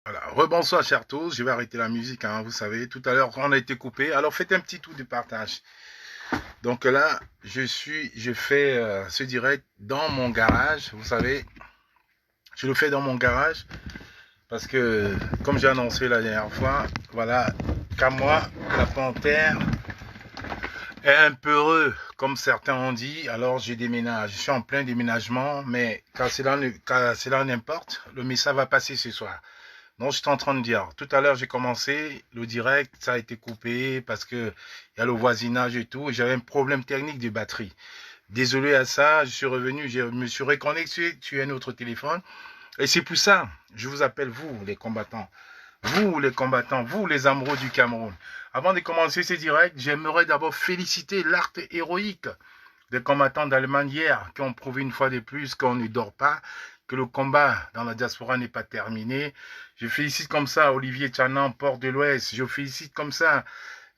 Voilà, rebonsoir chers tous, je vais arrêter la musique, hein, vous savez, tout à l'heure on a été coupé, alors faites un petit tour de partage. Donc là, je fais ce direct dans mon garage, vous savez, je le fais dans mon garage parce que, comme j'ai annoncé la dernière fois, voilà, qu'à moi, la panthère est un peu heureux, comme certains ont dit, alors je déménage, je suis en plein déménagement, mais quand cela n'importe, le message va passer ce soir. Non, je suis en train de dire. Tout à l'heure, j'ai commencé le direct, ça a été coupé parce que il y a le voisinage et tout. J'avais un problème technique de batterie. Désolé à ça, je suis revenu, je me suis reconnecté sur un autre téléphone. Et c'est pour ça, je vous appelle vous, les combattants. Vous, les combattants, vous, les amoureux du Cameroun. Avant de commencer ce direct, j'aimerais d'abord féliciter l'acte héroïque des combattants d'Allemagne hier qui ont prouvé une fois de plus qu'on ne dort pas, que le combat dans la diaspora n'est pas terminé. Je félicite comme ça Olivier Tchanan, Port de l'Ouest. Je félicite comme ça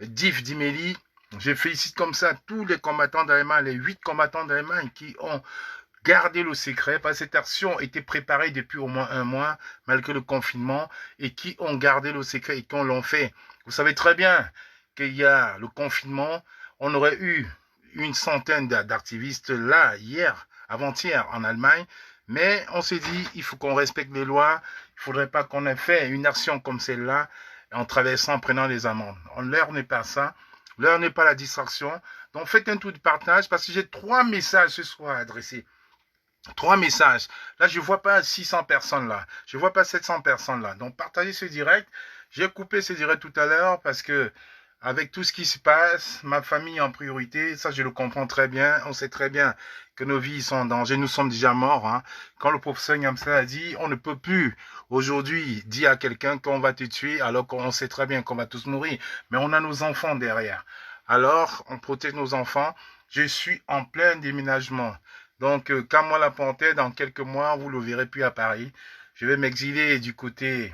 Div Dimeli. Je félicite comme ça tous les combattants d'Allemagne, les 8 combattants d'Allemagne qui ont gardé le secret, parce que cette action était préparée depuis au moins un mois, malgré le confinement, et qui ont gardé le secret et qui l'ont fait. Vous savez très bien qu'il y a le confinement, on aurait eu une centaine d'activistes là, hier, avant-hier, en Allemagne, mais on s'est dit, il faut qu'on respecte les lois, il ne faudrait pas qu'on ait fait une action comme celle-là en traversant, en prenant les amendes. L'heure n'est pas ça, l'heure n'est pas la distraction. Donc faites un tour de partage parce que j'ai 3 messages ce soir adressés. 3 messages. Là, je ne vois pas 600 personnes là. Je ne vois pas 700 personnes là. Donc, partagez ce direct. J'ai coupé ce direct tout à l'heure parce que, avec tout ce qui se passe, ma famille en priorité, ça, je le comprends très bien. On sait très bien que nos vies sont en danger. Nous sommes déjà morts. Hein. Quand le professeur Nyamsa a dit, on ne peut plus aujourd'hui dire à quelqu'un qu'on va te tuer alors qu'on sait très bien qu'on va tous mourir. Mais on a nos enfants derrière. Alors, on protège nos enfants. Je suis en plein déménagement. Donc, quand moi la panthère, dans quelques mois, vous ne le verrez plus à Paris. Je vais m'exiler du côté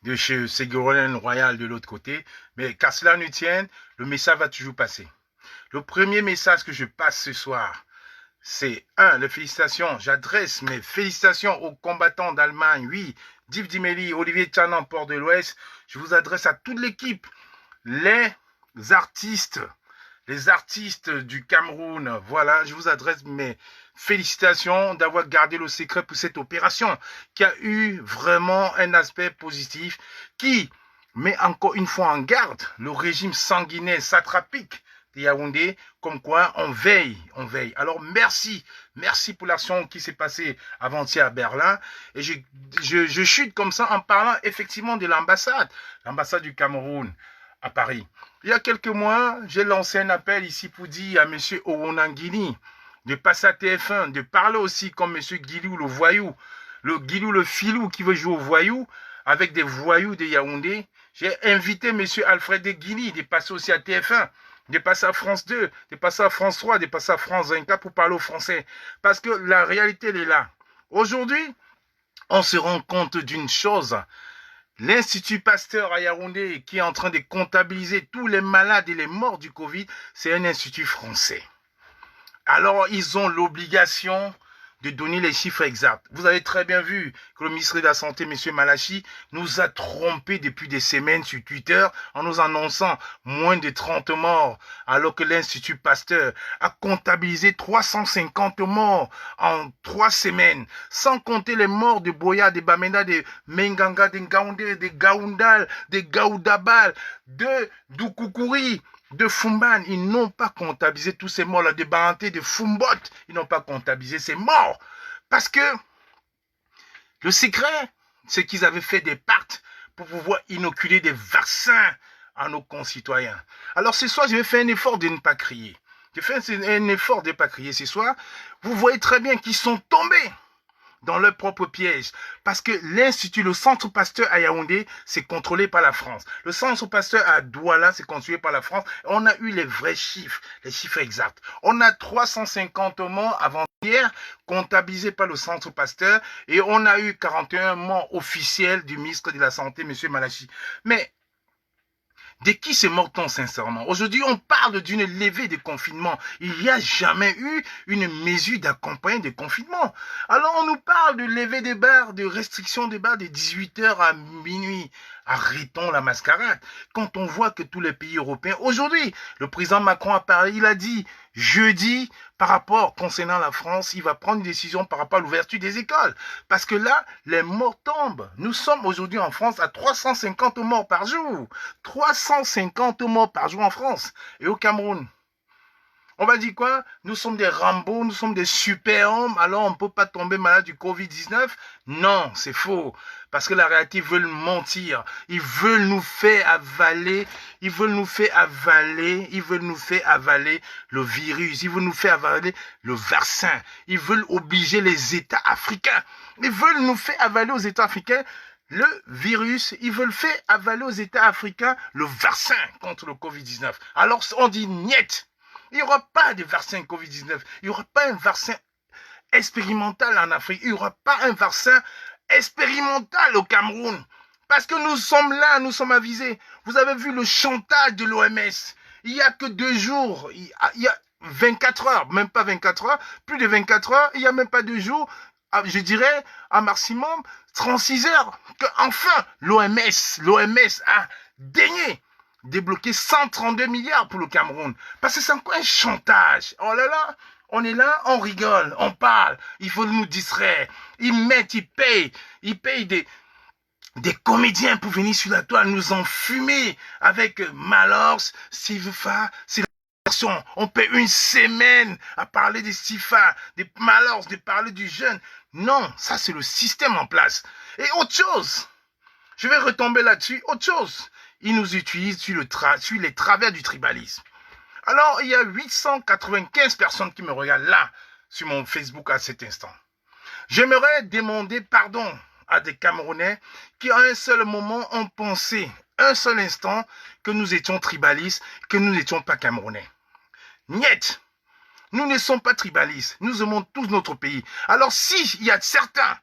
de chez Ségolène Royal de l'autre côté. Mais qu'à cela ne tienne, le message va toujours passer. Le premier message que je passe ce soir, c'est les félicitations. J'adresse mes félicitations aux combattants d'Allemagne. Oui, Div Dimeli, Olivier Tchanan, Port de l'Ouest. Je vous adresse à toute l'équipe. Les artistes les artistes du Cameroun, voilà, je vous adresse mes félicitations d'avoir gardé le secret pour cette opération qui a eu vraiment un aspect positif qui met encore une fois en garde le régime sanguinaire satrapique de Yaoundé, comme quoi on veille, on veille. Alors merci pour l'action qui s'est passée avant-hier à Berlin. Et je chute comme ça en parlant effectivement de l'ambassade du Cameroun à Paris. Il y a quelques mois, j'ai lancé un appel ici pour dire à M. Owonangini de passer à TF1, de parler aussi comme M. Guilou le voyou, le Guilou le filou qui veut jouer au voyou avec des voyous de Yaoundé. J'ai invité M. Alfred Guini de passer aussi à TF1, de passer à France 2, de passer à France 3, de passer à France 24 pour parler au français. Parce que la réalité, elle est là. Aujourd'hui, on se rend compte d'une chose. L'Institut Pasteur à Yaoundé, qui est en train de comptabiliser tous les malades et les morts du Covid, c'est un institut français. Alors, ils ont l'obligation de donner les chiffres exacts. Vous avez très bien vu que le ministre de la Santé, M. Malachi, nous a trompés depuis des semaines sur Twitter en nous annonçant moins de 30 morts, alors que l'Institut Pasteur a comptabilisé 350 morts en 3 semaines, sans compter les morts de Boya, de Bamenda, de Menganga, de Ngaoundé, de Gaoundal, de Gaoudabal, de Doukoukouri, de Fumban, ils n'ont pas comptabilisé tous ces morts-là, de Baranté, de Fumbot, ils n'ont pas comptabilisé ces morts. Parce que le secret, c'est qu'ils avaient fait des pactes pour pouvoir inoculer des vaccins à nos concitoyens. Alors ce soir, je vais faire un effort de ne pas crier. Je fais un effort de ne pas crier ce soir. Vous voyez très bien qu'ils sont tombés dans leur propre piège. Parce que l'Institut, le Centre Pasteur à Yaoundé, c'est contrôlé par la France. Le Centre Pasteur à Douala, c'est contrôlé par la France. On a eu les vrais chiffres, les chiffres exacts. On a 350 morts avant-hier comptabilisés par le Centre Pasteur et on a eu 41 morts officiels du ministre de la Santé, M. Malachi. Mais De qui se moque-t-on sincèrement? Aujourd'hui, on parle d'une levée de confinement. Il n'y a jamais eu une mesure d'accompagnement des confinements. Alors, on nous parle de levée des bars, de restriction des bars de 18h à minuit. Arrêtons la mascarade. Quand on voit que tous les pays européens, aujourd'hui, le président Macron a parlé, il a dit, jeudi, par rapport, concernant la France, il va prendre une décision par rapport à l'ouverture des écoles. Parce que là, les morts tombent. Nous sommes aujourd'hui en France à 350 morts par jour. 350 morts par jour en France. Et au Cameroun, on va dire quoi? Nous sommes des Rambo, nous sommes des super-hommes, alors on ne peut pas tomber malade du Covid-19? Non, c'est faux. Parce que la réalité, ils veulent mentir. Ils veulent nous faire avaler, ils veulent nous faire avaler le virus. Ils veulent nous faire avaler le vaccin. Ils veulent obliger les États africains. Ils veulent nous faire avaler aux États africains le virus. Ils veulent faire avaler aux États africains le vaccin contre le Covid-19. Alors on dit niet. Il n'y aura pas de vaccin Covid-19. Il n'y aura pas un vaccin expérimental en Afrique. Il n'y aura pas un vaccin expérimental au Cameroun. Parce que nous sommes là, nous sommes avisés. Vous avez vu le chantage de l'OMS. Il n'y a que 2 jours. Il y a 24 heures, même pas 24 heures, plus de 24 heures. Il n'y a même pas 2 jours. Je dirais, un maximum, 36 heures. Que enfin, l'OMS a daigné débloquer 132 milliards pour le Cameroun. Parce que c'est encore un chantage. Oh là là, on est là, on rigole, on parle. Il faut nous distraire. Ils payent des comédiens pour venir sur la toile nous enfumer avec Malors, Sifa, c'est la. On paie une semaine à parler des Sifa, des Malors, de parler du jeune. Non, ça c'est le système en place. Et autre chose, je vais retomber là-dessus, autre chose. Ils nous utilisent sur les travers du tribalisme. Alors, il y a 895 personnes qui me regardent là, sur mon Facebook à cet instant. J'aimerais demander pardon à des Camerounais qui, à un seul moment, ont pensé, un seul instant, que nous étions tribalistes, que nous n'étions pas Camerounais. Niet! Nous ne sommes pas tribalistes. Nous aimons tous notre pays. Alors, si il y a certains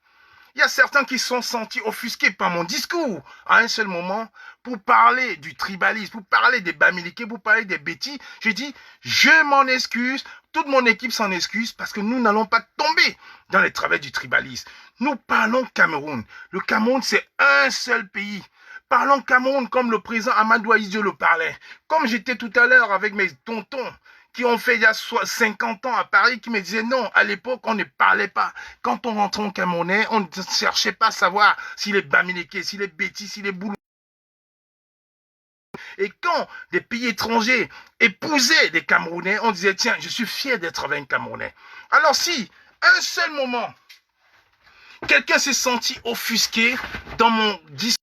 qui se sont sentis offusqués par mon discours à un seul moment pour parler du tribalisme, pour parler des Bamileke, pour parler des bêtises. Je dis, je m'en excuse, toute mon équipe s'en excuse parce que nous n'allons pas tomber dans les travers du tribalisme. Nous parlons Cameroun. Le Cameroun, c'est un seul pays. Parlons Cameroun comme le président Amadou Ahidjo le parlait. Comme j'étais tout à l'heure avec mes tontons qui ont fait il y a 50 ans à Paris, qui me disaient non, à l'époque, on ne parlait pas. Quand on rentrait en Camerounais, on ne cherchait pas à savoir s'il est Bamileke, s'il est Bétis, s'il est Boulou. Et quand des pays étrangers épousaient des Camerounais, on disait, tiens, je suis fier d'être avec un Camerounais. Alors si, un seul moment, quelqu'un s'est senti offusqué dans mon discours,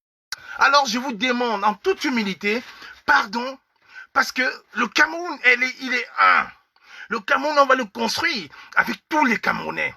alors je vous demande en toute humilité, pardon, parce que le Cameroun, il est un. Le Cameroun, on va le construire avec tous les Camerounais.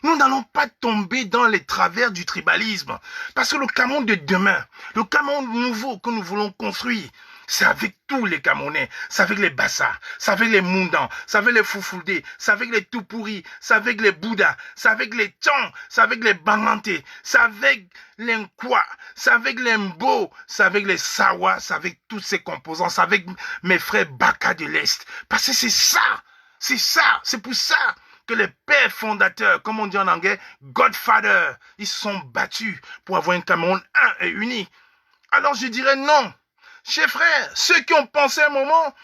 Nous n'allons pas tomber dans les travers du tribalisme. Parce que le Cameroun de demain, le Cameroun nouveau que nous voulons construire, c'est avec tous les Camerounais. C'est avec les Bassa, c'est avec les Moundans, c'est avec les Foufoudé, c'est avec les Toupouri, c'est avec les Bouddha, c'est avec les Tchang, c'est avec les Banganté, c'est avec les Nkwa, c'est avec les Mbo, c'est avec les Sawa, c'est avec tous ces composants, c'est avec mes frères Baka de l'Est. Parce que c'est pour ça que les pères fondateurs, comme on dit en anglais, Godfather, ils se sont battus pour avoir un Cameroun un et uni. Alors je dirais non. Chers frères, ceux qui ont pensé un moment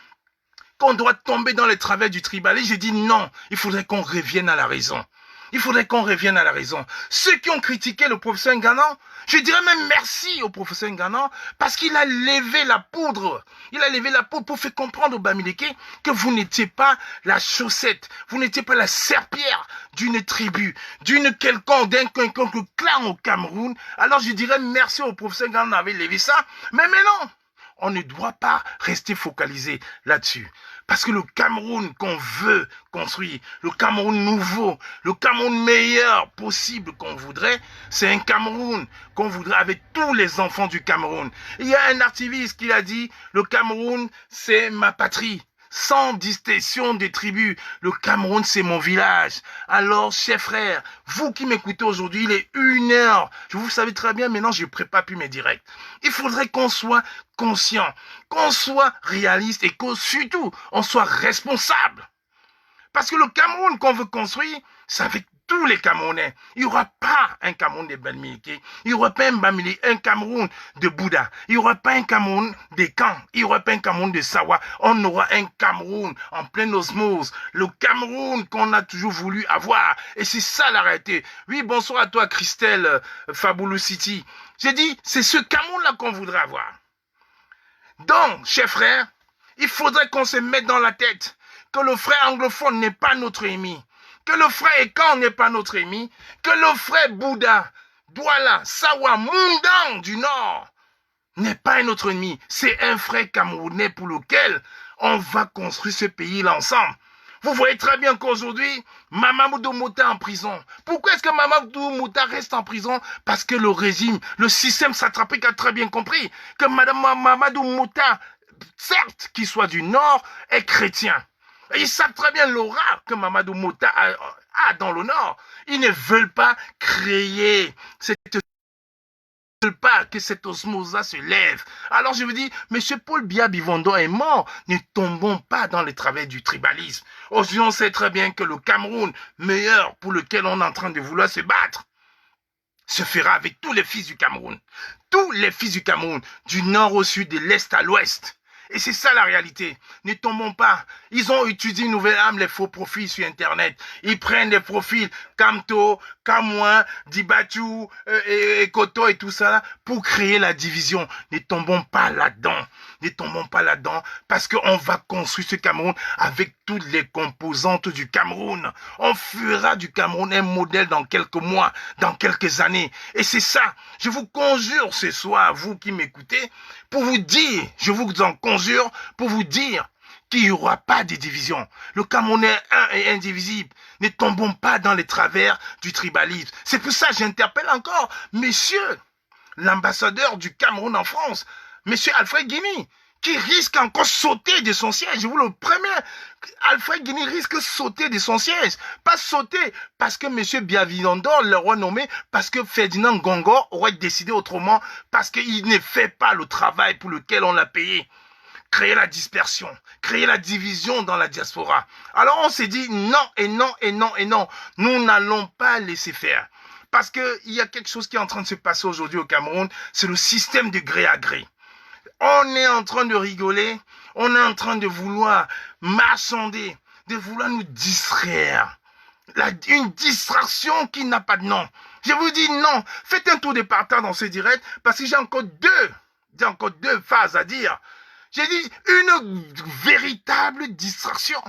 qu'on doit tomber dans les travers du tribalisme, je dis non, il faudrait qu'on revienne à la raison. Il faudrait qu'on revienne à la raison. Ceux qui ont critiqué le professeur Nganan, je dirais même merci au professeur Nganan parce qu'il a levé la poudre. Il a levé la poudre pour faire comprendre aux Bamileke que vous n'étiez pas la chaussette, vous n'étiez pas la serpillère d'une tribu, d'un quelconque clan au Cameroun. Alors je dirais merci au professeur Nganan d'avoir levé ça. Mais maintenant, on ne doit pas rester focalisé là-dessus. Parce que le Cameroun qu'on veut construire, le Cameroun nouveau, le Cameroun meilleur possible qu'on voudrait, c'est un Cameroun qu'on voudrait avec tous les enfants du Cameroun. Il y a un activiste qui a dit, le Cameroun, c'est ma patrie. sans distinction de tribus. Le Cameroun, c'est mon village. Alors, chers frères, vous qui m'écoutez aujourd'hui, il est 1h. Vous savez très bien, maintenant, je ne prépare plus mes directs. Il faudrait qu'on soit conscient, qu'on soit réaliste et que surtout, on soit responsable. Parce que le Cameroun qu'on veut construire, c'est avec tous les Camerounais. Il n'y aura pas un Cameroun de Bamileke. Il n'y aura pas un Cameroun de Bouddha. Il n'y aura pas un Cameroun des camps. Il n'y aura pas un Cameroun de Sawa. On aura un Cameroun en pleine osmose. Le Cameroun qu'on a toujours voulu avoir. Et c'est ça la réalité. Oui, bonsoir à toi, Christelle Faboulou City. J'ai dit, c'est ce Cameroun-là qu'on voudrait avoir. Donc, chers frères, il faudrait qu'on se mette dans la tête que le frère anglophone n'est pas notre ennemi. Que le frère Ekan n'est pas notre ennemi, que le frère Bouddha, Douala, Sawa, Mundang du Nord n'est pas notre ennemi. C'est un frère camerounais pour lequel on va construire ce pays-là ensemble. Vous voyez très bien qu'aujourd'hui, Mamadou Mouta est en prison. Pourquoi est-ce que Mamadou Mouta reste en prison? Parce que le régime, le système satrapique a très bien compris que Mamadou Mouta, certes qu'il soit du Nord, est chrétien. Et ils savent très bien l'aura que Mamadou Mouta a dans le Nord. Ils ne veulent pas créer pas que cette osmose-là se lève. Alors je vous dis, M. Paul Biya Bivondo est mort. Ne tombons pas dans les travers du tribalisme. Aujourd'hui, on sait très bien que le Cameroun meilleur pour lequel on est en train de vouloir se battre se fera avec tous les fils du Cameroun. Tous les fils du Cameroun, du nord au sud, de l'est à l'ouest. Et c'est ça la réalité. Ne tombons pas. Ils ont étudié une nouvelle âme, les faux profils sur Internet. Ils prennent des profils Kamto, Kamouin, Dibatu, et Koto et tout ça pour créer la division. Ne tombons pas là-dedans. Ne tombons pas là-dedans parce qu'on va construire ce Cameroun avec toutes les composantes du Cameroun. On fera du Cameroun un modèle dans quelques mois, dans quelques années. Et c'est ça. Je vous conjure ce soir, vous qui m'écoutez, pour vous dire, je vous en conjure, pour vous dire qu'il n'y aura pas de division. Le Cameroun est un et indivisible. Ne tombons pas dans les travers du tribalisme. C'est pour ça que j'interpelle encore monsieur l'ambassadeur du Cameroun en France, monsieur Alfred Guigny, qui risque encore sauter de son siège. Je vous le promets, Alfred Guigny risque de sauter de son siège. Pas sauter parce que M. Biavilondo l'aurait nommé, parce que Ferdinand Gongo aurait décidé autrement, parce qu'il ne fait pas le travail pour lequel on l'a payé. Créer la dispersion, créer la division dans la diaspora. Alors on s'est dit non et non et non et non. Nous n'allons pas laisser faire. Parce qu'il y a quelque chose qui est en train de se passer aujourd'hui au Cameroun, c'est le système de gré à gré. On est en train de rigoler, on est en train de vouloir marchander, de vouloir nous distraire. Une distraction qui n'a pas de nom. Je vous dis non, faites un tour de partage dans ce direct parce que j'ai encore deux phases à dire. J'ai dit une véritable distraction.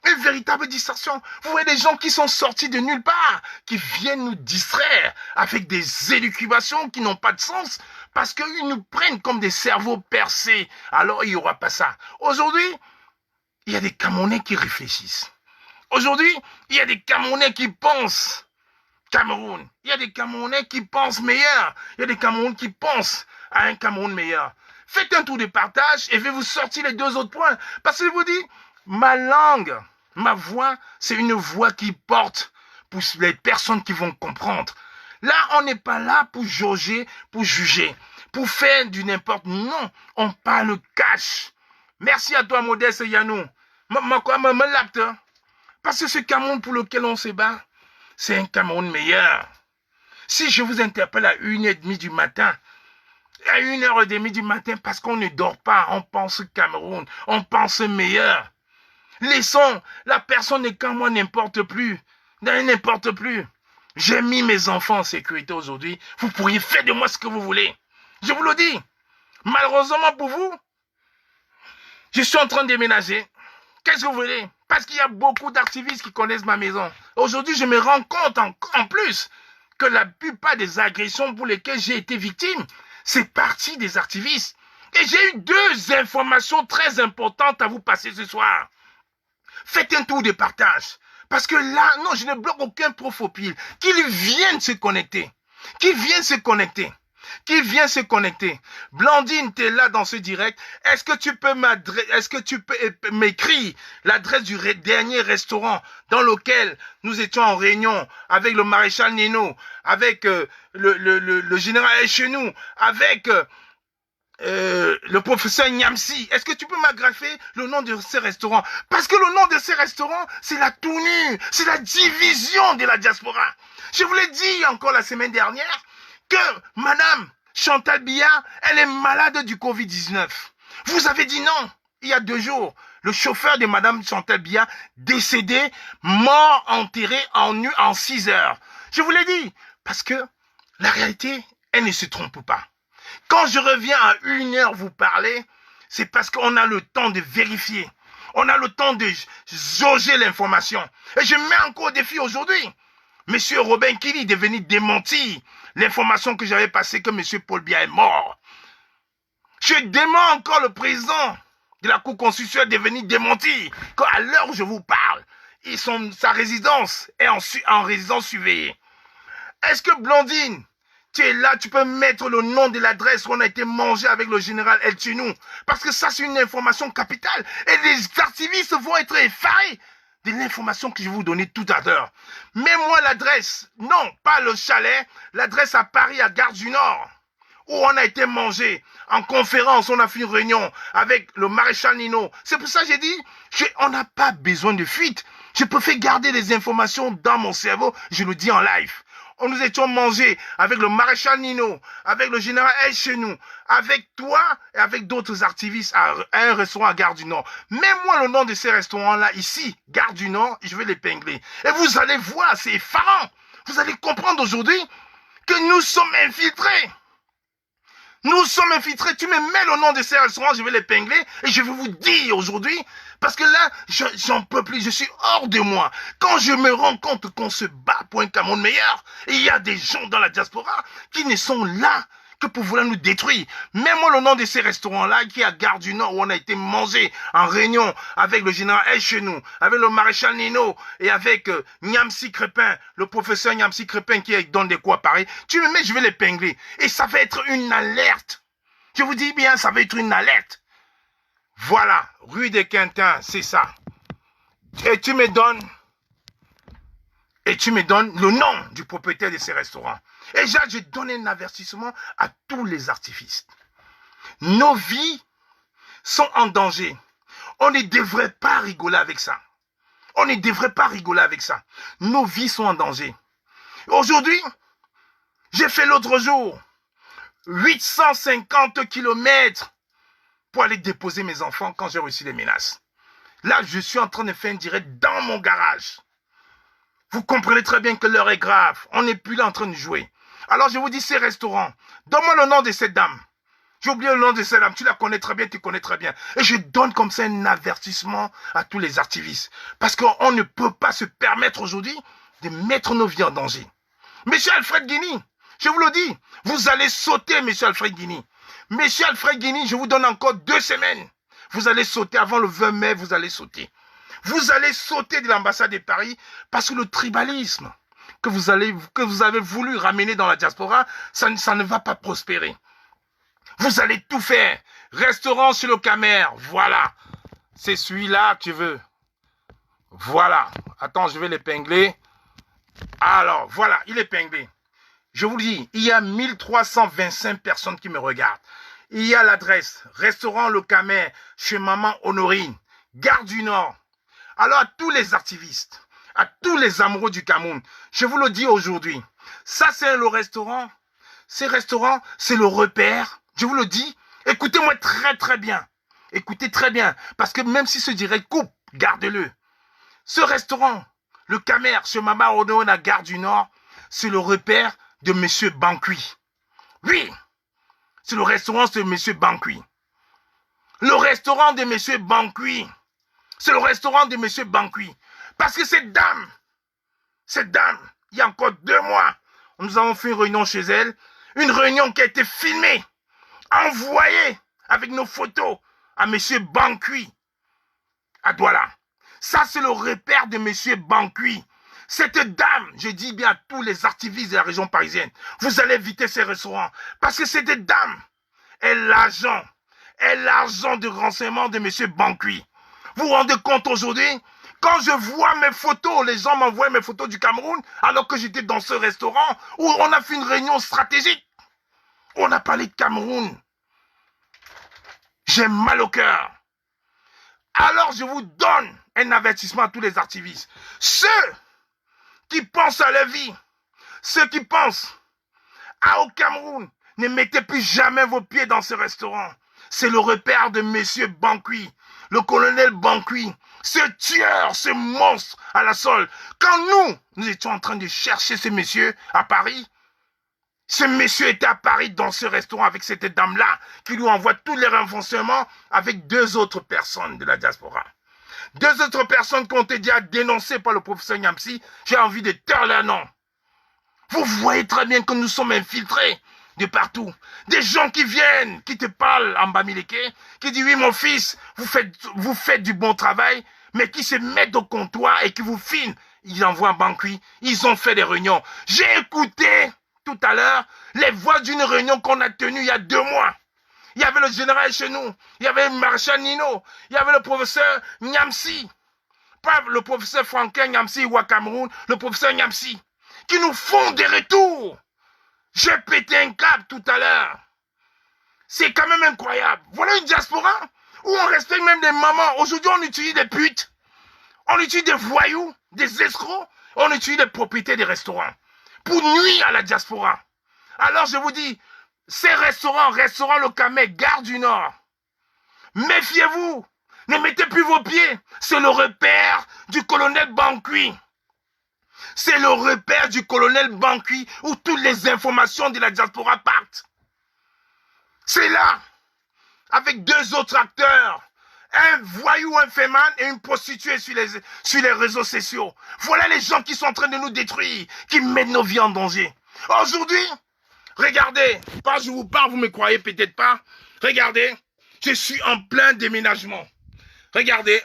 Une véritable distraction. Vous voyez des gens qui sont sortis de nulle part, qui viennent nous distraire avec des élucubrations qui n'ont pas de sens, parce qu'ils nous prennent comme des cerveaux percés. Alors il n'y aura pas ça. Aujourd'hui, il y a des Camerounais qui réfléchissent. Aujourd'hui, il y a des Camerounais qui pensent Cameroun. Il y a des Camerounais qui pensent meilleur. Il y a des Camerounais qui pensent à un Cameroun meilleur. Faites un tour de partage et je vais vous sortir les deux autres points. Parce que je vous dis, ma langue, ma voix, c'est une voix qui porte pour les personnes qui vont comprendre. Là, on n'est pas là pour jauger, pour juger, pour faire du n'importe. Non, on parle cash. Merci à toi, Modeste Yanou. Me lapte. Parce que ce Cameroun pour lequel on se bat, c'est un Cameroun meilleur. Si je vous interpelle à 1h30 du matin, à 1h30 du matin, parce qu'on ne dort pas, on pense Cameroun, on pense meilleur. Laissons la personne et quand moi n'importe plus. N'importe plus. J'ai mis mes enfants en sécurité aujourd'hui. Vous pourriez faire de moi ce que vous voulez. Je vous le dis. Malheureusement pour vous, je suis en train de déménager. Qu'est-ce que vous voulez? Parce qu'il y a beaucoup d'activistes qui connaissent ma maison. Aujourd'hui, je me rends compte en plus que la plupart des agressions pour lesquelles j'ai été victime, c'est parti des activistes. Et j'ai eu deux informations très importantes à vous passer ce soir. Faites un tour de partage. Parce que là, non, je ne bloque aucun profil. Qu'ils viennent se connecter. Qu'ils viennent se connecter. qui vient se connecter. Blandine, tu es là dans ce direct. Est-ce que tu peux m'écrire l'adresse du dernier restaurant dans lequel nous étions en réunion avec le maréchal Nino, avec le général Chenou, avec le professeur Niamsi? Est-ce que tu peux m'agrafer le nom de ces restaurants? Parce que le nom de ces restaurants, c'est la tournure, c'est la division de la diaspora. Je vous l'ai dit encore la semaine dernière que Madame Chantal Biya, elle est malade du Covid-19. Vous avez dit non il y a 2 jours. Le chauffeur de Madame Chantal Biya décédé, mort, enterré en 6 heures. Je vous l'ai dit parce que la réalité, elle ne se trompe pas. Quand je reviens à 1 heure vous parler, c'est parce qu'on a le temps de vérifier. On a le temps de jauger l'information. Et je mets encore au défi aujourd'hui. Monsieur Robin Kili est venu démentir l'information que j'avais passée que Monsieur Paul Biya est mort. Je dément encore le président de la Cour constitutionnelle de venir démentir qu'à l'heure où je vous parle, sa résidence est en résidence surveillée. Est-ce que Blandine, tu es là, tu peux mettre le nom de l'adresse où on a été mangé avec le général El Chenou? Parce que ça, c'est une information capitale. Et les activistes vont être effarés de l'information que je vais vous donner tout à l'heure. Mets-moi l'adresse. Non, pas le chalet. L'adresse à Paris, à Gare du Nord, où on a été mangé. En conférence, on a fait une réunion avec le maréchal Nino. C'est pour ça que j'ai dit, on n'a pas besoin de fuite. Je préfère garder les informations dans mon cerveau. Je le dis en live. On nous étions mangés avec le maréchal Nino, avec le général El Chenou, avec toi et avec d'autres activistes à un restaurant à Gare du Nord. Mets-moi le nom de ces restaurants-là ici, Gare du Nord, et je vais l'épingler. Et vous allez voir, c'est effarant. Vous allez comprendre aujourd'hui que nous sommes infiltrés. Nous sommes infiltrés. Tu me mets le nom de ces restaurants, je vais l'épingler et je vais vous dire aujourd'hui, parce que là, j'en peux plus, je suis hors de moi. Quand je me rends compte qu'on se bat pour un Cameroun meilleur, il y a des gens dans la diaspora qui ne sont là que pour vouloir nous détruire. Mets-moi le nom de ces restaurants-là qui est à Gare du Nord où on a été mangé en réunion avec le général El Chenou, avec le maréchal Nino et avec Niamsi Crépin, le professeur Niamsi Crépin qui est dans des coins à Paris. Tu me mets, je vais l'épingler. Et ça va être une alerte. Je vous dis bien, ça va être une alerte. Voilà, rue des Quintins, c'est ça. Et tu me donnes le nom du propriétaire de ces restaurants. Et je donne un avertissement à tous les activistes. Nos vies sont en danger. On ne devrait pas rigoler avec ça. On ne devrait pas rigoler avec ça. Nos vies sont en danger. Aujourd'hui, j'ai fait l'autre jour 850 kilomètres pour aller déposer mes enfants quand j'ai reçu les menaces. Là, je suis en train de faire un direct dans mon garage. Vous comprenez très bien que l'heure est grave. On n'est plus là en train de jouer. Alors je vous dis ces restaurants. Donne-moi le nom de cette dame. J'ai oublié le nom de cette dame. Tu la connais très bien, tu connais très bien. Et je donne comme ça un avertissement à tous les activistes. Parce qu'on ne peut pas se permettre aujourd'hui de mettre nos vies en danger. Monsieur Alfred Guini, je vous le dis, vous allez sauter, monsieur Alfred Guini. Monsieur Alfred Guini, je vous donne encore 2 semaines. Vous allez sauter avant le 20 mai, vous allez sauter. Vous allez sauter de l'ambassade de Paris parce que le tribalisme que vous avez voulu ramener dans la diaspora, ça ne va pas prospérer. Vous allez tout faire. Restaurant sur le Camer, voilà. C'est celui-là que tu veux. Voilà. Attends, je vais l'épingler. Alors, voilà, il est épinglé. Je vous le dis, il y a 1325 personnes qui me regardent. Il y a l'adresse, restaurant Le Camer, chez Maman Honorine, Gare du Nord. Alors à tous les activistes, à tous les amoureux du Cameroun, je vous le dis aujourd'hui, ça c'est le restaurant, ces restaurants, c'est le repère, je vous le dis, écoutez-moi très très bien, écoutez très bien, parce que même si ce direct coupe, gardez-le. Ce restaurant, le Camer, chez Maman Honorine à Gare du Nord, c'est le repère de Monsieur Bancui. Oui, c'est le restaurant de Monsieur Bancui. Le restaurant de Monsieur Bancui. C'est le restaurant de Monsieur Bancui. Parce que cette dame, il y a encore 2 mois, nous avons fait une réunion chez elle. Une réunion qui a été filmée, envoyée avec nos photos à Monsieur Bancui, à Douala. Ça, c'est le repère de Monsieur Bancui. Cette dame, je dis bien à tous les activistes de la région parisienne, vous allez éviter ces restaurants. Parce que cette dame est l'argent de renseignement de M. Bankui. Vous vous rendez compte aujourd'hui? Quand je vois mes photos, les gens m'envoient mes photos du Cameroun, alors que j'étais dans ce restaurant où on a fait une réunion stratégique. On a parlé de Cameroun. J'ai mal au cœur. Alors je vous donne un avertissement à tous les activistes. Ceux qui pensent à leur vie, ceux qui pensent au Cameroun, ne mettez plus jamais vos pieds dans ce restaurant. C'est le repère de M. Bankui, le colonel Bankui, ce tueur, ce monstre à la solde. Quand nous étions en train de chercher ce monsieur à Paris, ce monsieur était à Paris dans ce restaurant avec cette dame-là qui lui envoie tous les renforcements avec 2 autres personnes de la diaspora. 2 autres personnes qui ont été déjà dénoncées par le professeur Nyamsi. J'ai envie de taire leur nom. Vous voyez très bien que nous sommes infiltrés de partout. Des gens qui viennent, qui te parlent en Bamileke, qui disent oui mon fils, vous faites du bon travail, mais qui se mettent au comptoir et qui vous filment. Ils envoient Bankui, ils ont fait des réunions. J'ai écouté tout à l'heure les voix d'une réunion qu'on a tenue il y a 2 mois. Il y avait le général chez nous, il y avait le maréchal Nino, il y avait le professeur Nyamsi, pas le professeur Franquin Nyamsi ou à Cameroun, le professeur Nyamsi, qui nous font des retours. J'ai pété un câble tout à l'heure. C'est quand même incroyable. Voilà une diaspora où on respecte même des mamans. Aujourd'hui, on utilise des putes, on utilise des voyous, des escrocs, on utilise des propriétés des restaurants pour nuire à la diaspora. Alors je vous dis, ces restaurants, restaurant Le Camé, Gare du Nord, méfiez-vous, ne mettez plus vos pieds. C'est le repère du colonel Bankui. C'est le repère du colonel Bankui où toutes les informations de la diaspora partent. C'est là, avec 2 autres acteurs, un voyou, un féman et une prostituée sur les réseaux sociaux. Voilà les gens qui sont en train de nous détruire, qui mettent nos vies en danger. Aujourd'hui, regardez, je vous parle, vous ne me croyez peut-être pas. Regardez, je suis en plein déménagement. Regardez.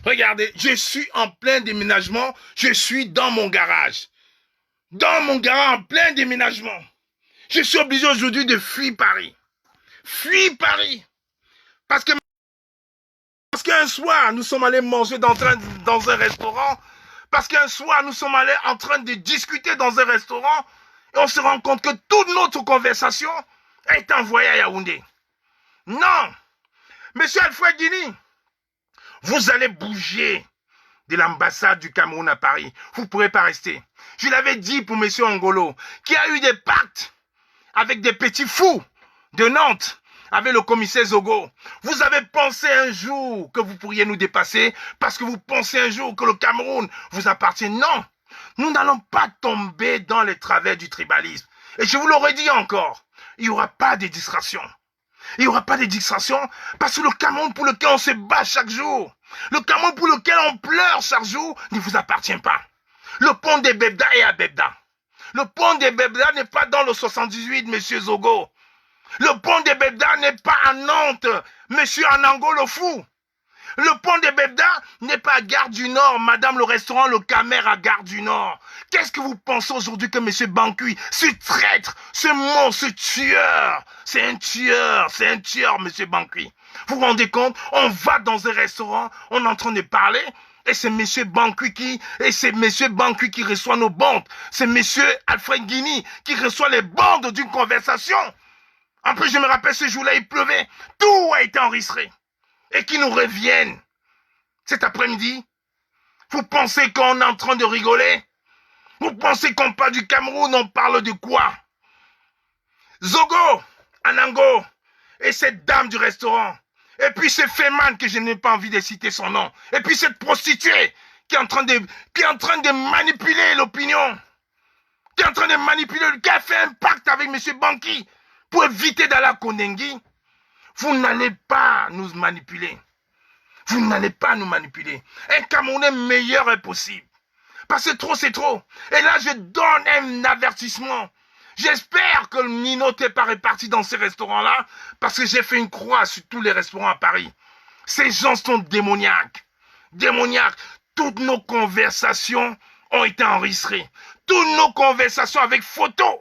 Regardez, je suis en plein déménagement, je suis dans mon garage. Dans mon garage, en plein déménagement. Je suis obligé aujourd'hui de fuir Paris. Fuir Paris. Parce qu'un soir, nous sommes allés manger dans un restaurant. Parce qu'un soir, nous sommes allés en train de discuter dans un restaurant. Et on se rend compte que toute notre conversation est envoyée à Yaoundé. Non. Monsieur Alfred Guini, vous allez bouger de l'ambassade du Cameroun à Paris. Vous ne pourrez pas rester. Je l'avais dit pour M. Angolo, qui a eu des pactes avec des petits fous de Nantes, avec le commissaire Zogo. Vous avez pensé un jour que vous pourriez nous dépasser parce que vous pensez un jour que le Cameroun vous appartient. Non, nous n'allons pas tomber dans les travers du tribalisme. Et je vous l'aurais dit encore, il n'y aura pas de distraction. Il n'y aura pas de distraction parce que le Cameroun pour lequel on se bat chaque jour, le Cameroun pour lequel on pleure chaque jour ne vous appartient pas. Le pont des Bebda est à Bebda. Le pont des Bebda n'est pas dans le 78, monsieur Zogo. Le pont des Bebda n'est pas à Nantes, monsieur Anango le fou. Le pont des Bebda n'est pas à Gare du Nord, madame le restaurant Le Camer à Gare du Nord. Qu'est-ce que vous pensez aujourd'hui que monsieur Bankui, ce traître, ce monstre, ce tueur, c'est un tueur, monsieur Bankui. Vous vous rendez compte, on va dans un restaurant, on est en train de parler, et c'est monsieur Bankui qui reçoit nos bandes. C'est monsieur Alfred Guini qui reçoit les bandes d'une conversation. En plus, je me rappelle ce jour-là, il pleuvait. Tout a été enregistré. Et qui nous reviennent cet après-midi. Vous pensez qu'on est en train de rigoler? Vous pensez qu'on parle du Cameroun, on parle de quoi? Zogo, Anango, et cette dame du restaurant. Et puis ce Féman que je n'ai pas envie de citer son nom. Et puis cette prostituée qui est en train de manipuler l'opinion. Qui est en train de manipuler, qui a fait un pacte avec M. Bankui pour éviter d'aller à Kondengi. Vous n'allez pas nous manipuler. Vous n'allez pas nous manipuler. Un Camerounais meilleur est possible. Parce que trop, c'est trop. Et là, je donne un avertissement. J'espère que le Nino t'est pas réparti dans ces restaurants-là, parce que j'ai fait une croix sur tous les restaurants à Paris. Ces gens sont démoniaques. Démoniaques. Toutes nos conversations ont été enregistrées. Toutes nos conversations avec photos.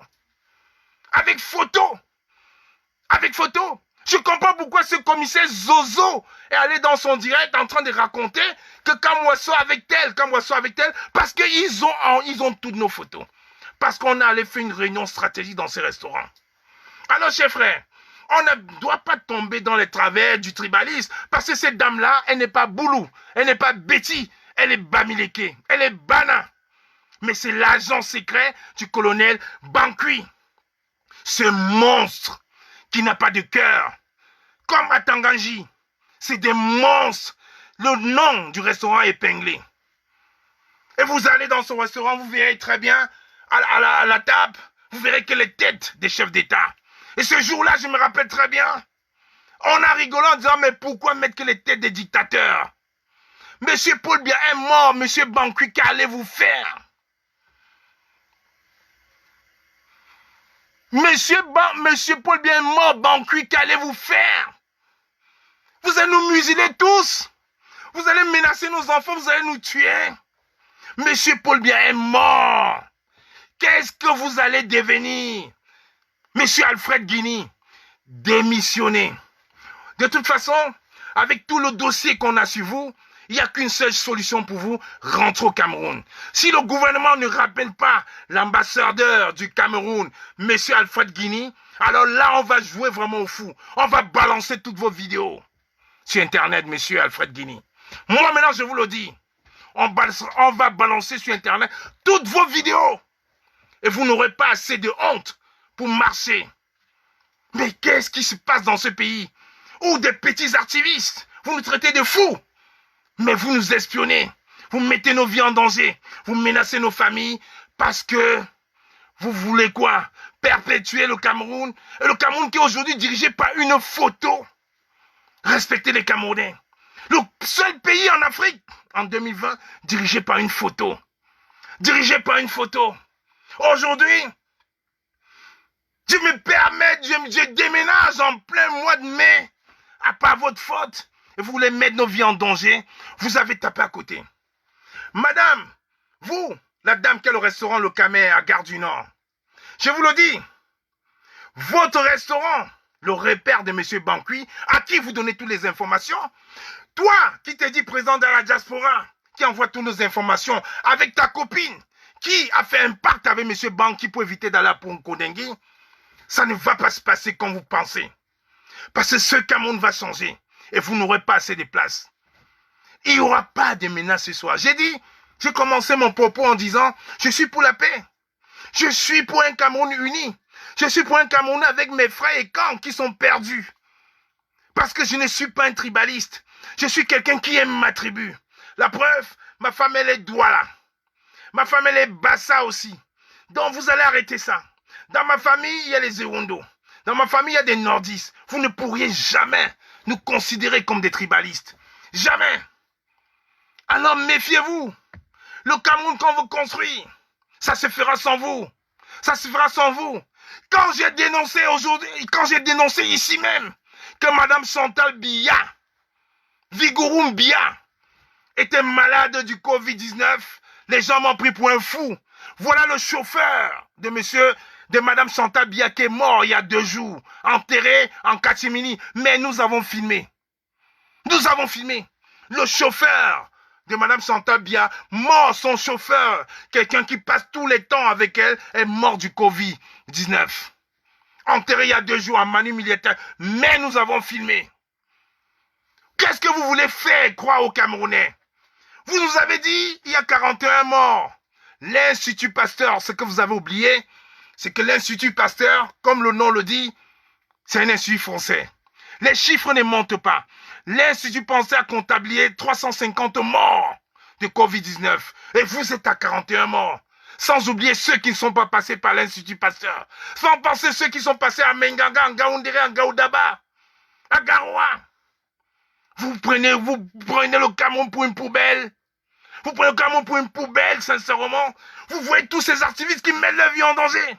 Avec photos. Avec photos. Je comprends pourquoi ce commissaire Zozo est allé dans son direct en train de raconter que Kamwaso avec tel, parce qu'ils ont toutes nos photos. Parce qu'on a allé faire une réunion stratégique dans ces restaurants. Alors, chers frères, on ne doit pas tomber dans les travers du tribalisme, parce que cette dame-là, elle n'est pas Boulou, elle n'est pas Betty, elle est Bamileke, elle est Bana. Mais c'est l'agent secret du colonel Bankui. Ce monstre qui n'a pas de cœur. Comme à Tanganji. C'est des monstres. Le nom du restaurant est épinglé. Et vous allez dans ce restaurant, vous verrez très bien, à la table, vous verrez que les têtes des chefs d'État. Et ce jour-là, je me rappelle très bien, on a rigolé en disant, mais pourquoi mettre que les têtes des dictateurs? Monsieur Paul Biya est mort, monsieur Bankui, qu'allez-vous faire? Monsieur Paul Biya est mort, Bankui, qu'allez-vous faire? Vous allez nous museler tous? Vous allez menacer nos enfants, vous allez nous tuer? Monsieur Paul Biya est mort. Qu'est-ce que vous allez devenir? Monsieur Alfred Guini, démissionnez. De toute façon, avec tout le dossier qu'on a sur vous, il n'y a qu'une seule solution pour vous, rentrer au Cameroun. Si le gouvernement ne rappelle pas l'ambassadeur du Cameroun, monsieur Alfred Guini, alors là, on va jouer vraiment au fou. On va balancer toutes vos vidéos sur Internet, monsieur Alfred Guini. Moi, maintenant, je vous le dis, on va balancer sur Internet toutes vos vidéos. Et vous n'aurez pas assez de honte pour marcher. Mais qu'est-ce qui se passe dans ce pays? Où des petits activistes, vous nous traitez de fous. Mais vous nous espionnez. Vous mettez nos vies en danger. Vous menacez nos familles parce que vous voulez quoi? Perpétuer le Cameroun. Et le Cameroun qui est aujourd'hui dirigé par une photo. Respectez les Camerounais. Le seul pays en Afrique, en 2020, dirigé par une photo. Dirigé par une photo. Aujourd'hui, je me permets, je déménage en plein mois de mai, à part votre faute, et vous voulez mettre nos vies en danger, vous avez tapé à côté. Madame, vous, la dame qui a le restaurant Le Camer à Gare du Nord, je vous le dis, votre restaurant, le repère de M. Bankui, à qui vous donnez toutes les informations, toi qui t'es dit président de la diaspora, qui envoie toutes nos informations, avec ta copine, qui a fait un pacte avec M. Bankui pour éviter d'aller pour Nkodengui, ça ne va pas se passer comme vous pensez. Parce que ce Cameroun va changer. Et vous n'aurez pas assez de place. Il n'y aura pas de menaces ce soir. J'ai commencé mon propos en disant, je suis pour la paix. Je suis pour un Cameroun uni. Je suis pour un Cameroun avec mes frères et camps qui sont perdus. Parce que je ne suis pas un tribaliste. Je suis quelqu'un qui aime ma tribu. La preuve, ma femme elle est Douala. Ma femme elle est Bassa aussi. Donc vous allez arrêter ça. Dans ma famille, il y a les Ewondo. Dans ma famille, il y a des nordistes. Vous ne pourriez jamais nous considérer comme des tribalistes. Jamais. Alors méfiez-vous. Le Cameroun qu'on veut construire, ça se fera sans vous. Ça se fera sans vous. Quand j'ai dénoncé aujourd'hui, quand j'ai dénoncé ici même que Madame Chantal Biya, Vigouroum Biya, était malade du Covid-19, les gens m'ont pris pour un fou. Voilà le chauffeur de Madame Chantal Biya qui est mort il y a 2 jours, enterré en catimini. Mais nous avons filmé. Nous avons filmé. Le chauffeur de Madame Chantal Biya, mort son chauffeur, quelqu'un qui passe tous les temps avec elle, est mort du Covid-19. Enterré il y a 2 jours en manu militaire. Mais nous avons filmé. Qu'est-ce que vous voulez faire croire aux Camerounais? Vous nous avez dit, il y a 41 morts. L'Institut Pasteur, ce que vous avez oublié, c'est que l'Institut Pasteur, comme le nom le dit, c'est un institut français. Les chiffres ne mentent pas. L'Institut Pasteur a comptabilisé 350 morts de Covid-19. Et vous êtes à 41 morts. Sans oublier ceux qui ne sont pas passés par l'Institut Pasteur. Sans penser ceux qui sont passés à Menganga, en Gaoundéré, en Gaoudaba, à Garoua. Vous prenez le Cameroun pour une poubelle. Vous prenez le Cameroun pour une poubelle, sincèrement. Vous voyez tous ces activistes qui mettent leur vie en danger.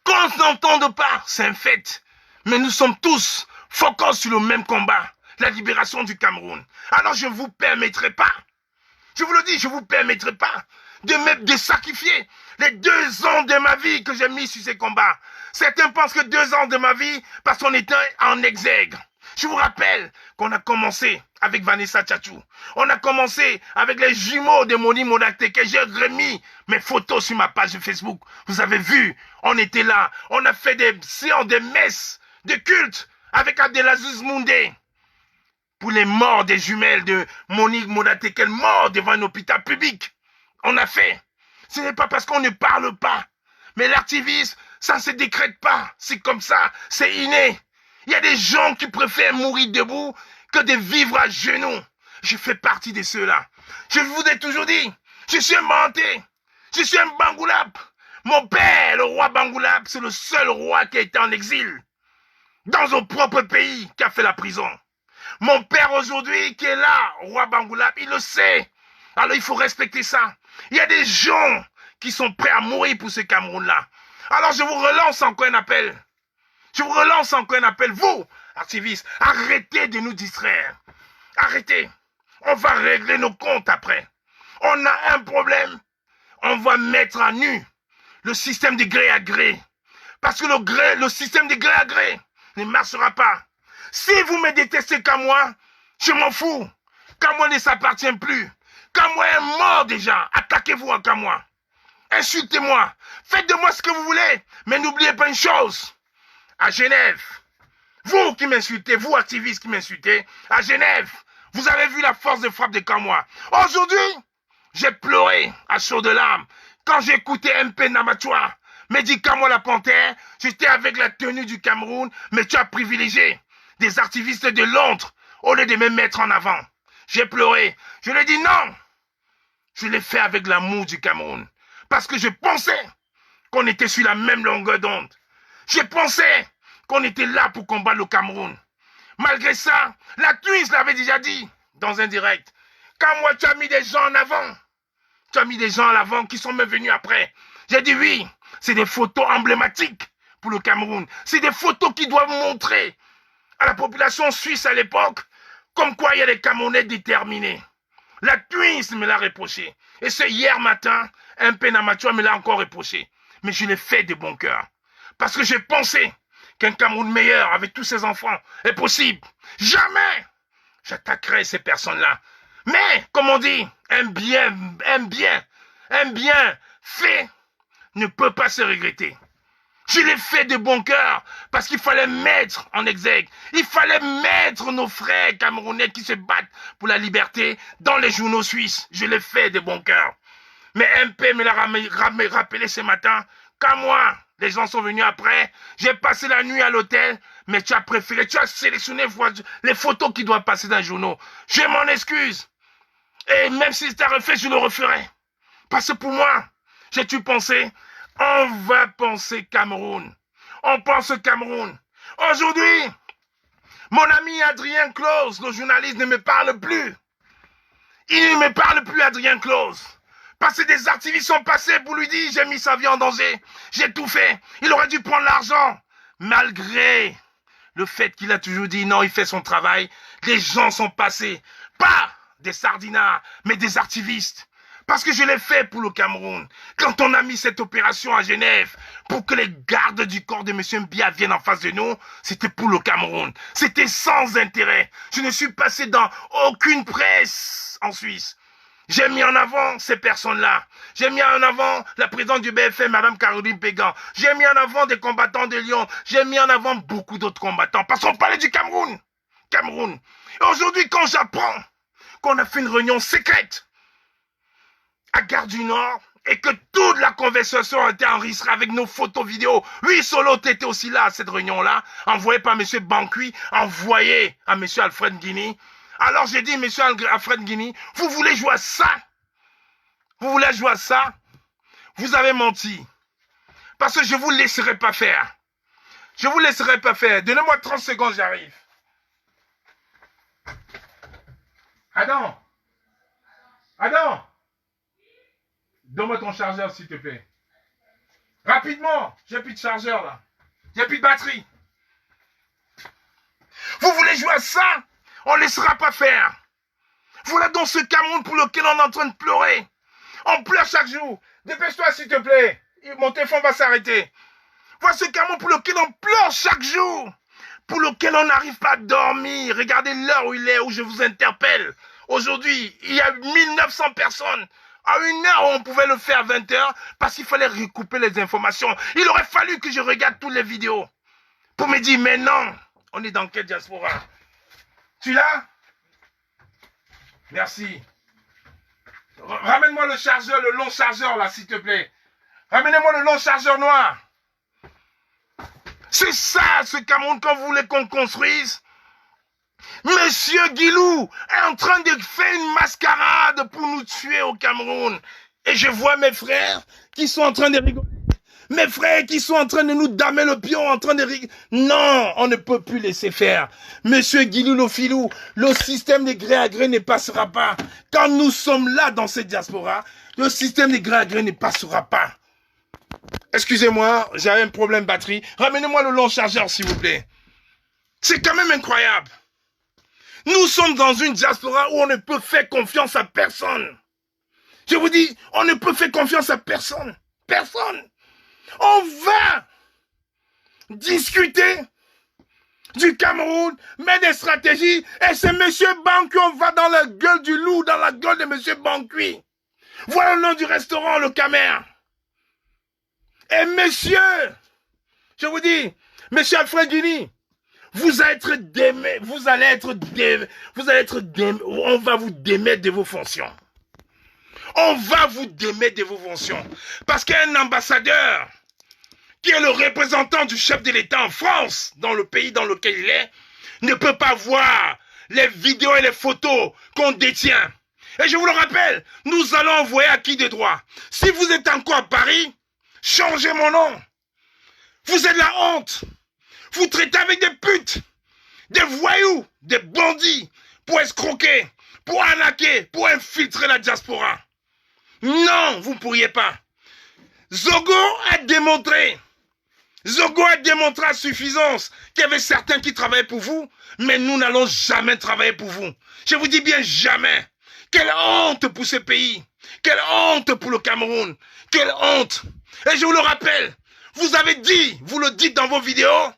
Qu'on ne s'entende pas, c'est un fait. Mais nous sommes tous focus sur le même combat, la libération du Cameroun. Alors je ne vous permettrai pas, je vous le dis, je ne vous permettrai pas de sacrifier les 2 ans de ma vie que j'ai mis sur ces combats. Certains pensent que 2 ans de ma vie parce qu'on était en exègue. Je vous rappelle qu'on a commencé avec Vanessa Tchatchou. On a commencé avec les jumeaux de Moni Monacté que j'ai remis mes photos sur ma page de Facebook. Vous avez vu, on était là. On a fait des séances de messes, de culte avec Abdelaziz Moundé. Pour les morts des jumelles de Monique Monacté, qu'elle mort devant un hôpital public. On a fait. Ce n'est pas parce qu'on ne parle pas. Mais l'activisme, ça ne se décrète pas. C'est comme ça, c'est inné. Il y a des gens qui préfèrent mourir debout que de vivre à genoux. Je fais partie de ceux-là. Je vous ai toujours dit, je suis un Banté. Je suis un Bangoulap. Mon père, le roi Bangoulap, c'est le seul roi qui a été en exil. Dans son propre pays, qui a fait la prison. Mon père aujourd'hui, qui est là, roi Bangoulap, il le sait. Alors il faut respecter ça. Il y a des gens qui sont prêts à mourir pour ce Cameroun-là. Alors je vous relance encore un appel. Je vous relance encore un appel. Vous, activistes, arrêtez de nous distraire. Arrêtez. On va régler nos comptes après. On a un problème. On va mettre à nu le système de gré à gré. Parce que le système de gré à gré ne marchera pas. Si vous me détestez comme moi, je m'en fous. Kamoa ne s'appartient plus. Kamoa est mort déjà. Attaquez-vous à Kamoa. Insultez-moi. Faites de moi ce que vous voulez. Mais n'oubliez pas une chose. À Genève, vous qui m'insultez, vous activistes qui m'insultez, à Genève, vous avez vu la force de frappe de Kamoa. Aujourd'hui, j'ai pleuré à chaudes de larmes quand j'ai écouté MP Namachoua me dit Kamoa la panthère, j'étais avec la tenue du Cameroun, mais tu as privilégié des activistes de Londres au lieu de me mettre en avant. J'ai pleuré. Je lui ai dit non. Je l'ai fait avec l'amour du Cameroun. Parce que je pensais qu'on était sur la même longueur d'onde. Je pensais qu'on était là pour combattre le Cameroun. Malgré ça, la Twins l'avait déjà dit dans un direct. Quand moi, tu as mis des gens en avant. Tu as mis des gens en avant qui sont même venus après. J'ai dit oui, c'est des photos emblématiques pour le Cameroun. C'est des photos qui doivent montrer à la population suisse à l'époque comme quoi il y a des Camerounais déterminés. La Twins me l'a reproché. Et c'est hier matin, un Namachoua me l'a encore reproché. Mais je l'ai fait de bon cœur. Parce que j'ai pensé qu'un Cameroun meilleur avec tous ses enfants est possible. Jamais j'attaquerai ces personnes-là. Mais, comme on dit, un bien fait ne peut pas se regretter. Je l'ai fait de bon cœur parce qu'il fallait mettre en exergue. Il fallait mettre nos frères camerounais qui se battent pour la liberté dans les journaux suisses. Je l'ai fait de bon cœur. Mais MP me l'a rappelé ce matin. Quand moi, les gens sont venus après. J'ai passé la nuit à l'hôtel. Mais tu as préféré, tu as sélectionné les photos qui doivent passer dans les journaux. Je m'en excuse. Et même si c'était refait, je le referai. Parce que pour moi, j'ai-tu pensé, on va penser Cameroun. On pense Cameroun. Aujourd'hui, mon ami Adrien Close, le journaliste, ne me parle plus. Il ne me parle plus, Adrien Close. Parce que des activistes sont passés pour lui dire, j'ai mis sa vie en danger. J'ai tout fait. Il aurait dû prendre l'argent. Malgré le fait qu'il a toujours dit, non, il fait son travail, les gens sont passés. Pas des sardinards, mais des activistes. Parce que je l'ai fait pour le Cameroun. Quand on a mis cette opération à Genève, pour que les gardes du corps de M. Mbia viennent en face de nous, c'était pour le Cameroun. C'était sans intérêt. Je ne suis passé dans aucune presse en Suisse. J'ai mis en avant ces personnes-là. J'ai mis en avant la présidente du BFM, Mme Caroline Pégan. J'ai mis en avant des combattants de Lyon. J'ai mis en avant beaucoup d'autres combattants. Parce qu'on parlait du Cameroun. Cameroun. Et aujourd'hui, quand j'apprends qu'on a fait une réunion secrète à Gare du Nord et que toute la conversation a été enregistrée avec nos photos vidéos. Oui, Solo, t'étais aussi là à cette réunion-là, envoyé par M. Bankui, envoyé à M. Alfred Guinée. Alors j'ai dit, M. Alfred Guinée, vous voulez jouer à ça? Vous voulez jouer à ça? Vous avez menti. Parce que je ne vous laisserai pas faire. Je ne vous laisserai pas faire. Donnez-moi 30 secondes, j'arrive. Adam! Adam! Donne-moi ton chargeur, s'il te plaît. Rapidement, j'ai plus de chargeur là. J'ai plus de batterie. Vous voulez jouer à ça? On ne laissera pas faire. Voilà donc ce Cameroun pour lequel on est en train de pleurer. On pleure chaque jour. Dépêche-toi s'il te plaît. Mon téléphone va s'arrêter. Voilà ce Cameroun pour lequel on pleure chaque jour. Pour lequel on n'arrive pas à dormir. Regardez l'heure où il est, où je vous interpelle. Aujourd'hui, il y a 1900 personnes. À une heure où on pouvait le faire 20 heures parce qu'il fallait recouper les informations. Il aurait fallu que je regarde toutes les vidéos pour me dire, mais non, on est dans quelle diaspora? Tu l'as? Merci. Ramène-moi le chargeur, le long chargeur là, s'il te plaît. Ramenez-moi le long chargeur noir. C'est ça, ce Cameroun qu'on voulait qu'on construise. Monsieur Guilou est en train de faire une mascarade pour nous tuer au Cameroun. Et je vois mes frères qui sont en train de rigoler. Mes frères qui sont en train de nous damer le pion, en train de rigoler. Non, on ne peut plus laisser faire. Monsieur Guilou Lofilou, le système de gré à gré ne passera pas. Quand nous sommes là dans cette diaspora, le système de gré à gré ne passera pas. Excusez-moi, j'avais un problème batterie. Ramenez-moi le long chargeur, s'il vous plaît. C'est quand même incroyable. Nous sommes dans une diaspora où on ne peut faire confiance à personne. Je vous dis, on ne peut faire confiance à personne. Personne. On va discuter du Cameroun, mais des stratégies. Et c'est M. Banqui, on va dans la gueule du loup, dans la gueule de M. Banqui. Voilà le nom du restaurant, le Camer. Et monsieur, je vous dis, monsieur Alfred Guini, vous allez être démis, on va vous démettre de vos fonctions. On va vous démettre de vos fonctions. Parce qu'un ambassadeur, qui est le représentant du chef de l'État en France, dans le pays dans lequel il est, ne peut pas voir les vidéos et les photos qu'on détient. Et je vous le rappelle, nous allons envoyer à qui de droit. Si vous êtes encore à Paris, changez mon nom. Vous êtes la honte. Vous traitez avec des putes, des voyous, des bandits, pour escroquer, pour arnaquer, pour infiltrer la diaspora. Non, vous ne pourriez pas. Zogo a démontré à suffisance qu'il y avait certains qui travaillaient pour vous, mais nous n'allons jamais travailler pour vous. Je vous dis bien jamais. Quelle honte pour ce pays. Quelle honte pour le Cameroun. Quelle honte. Et je vous le rappelle, vous avez dit, vous le dites dans vos vidéos,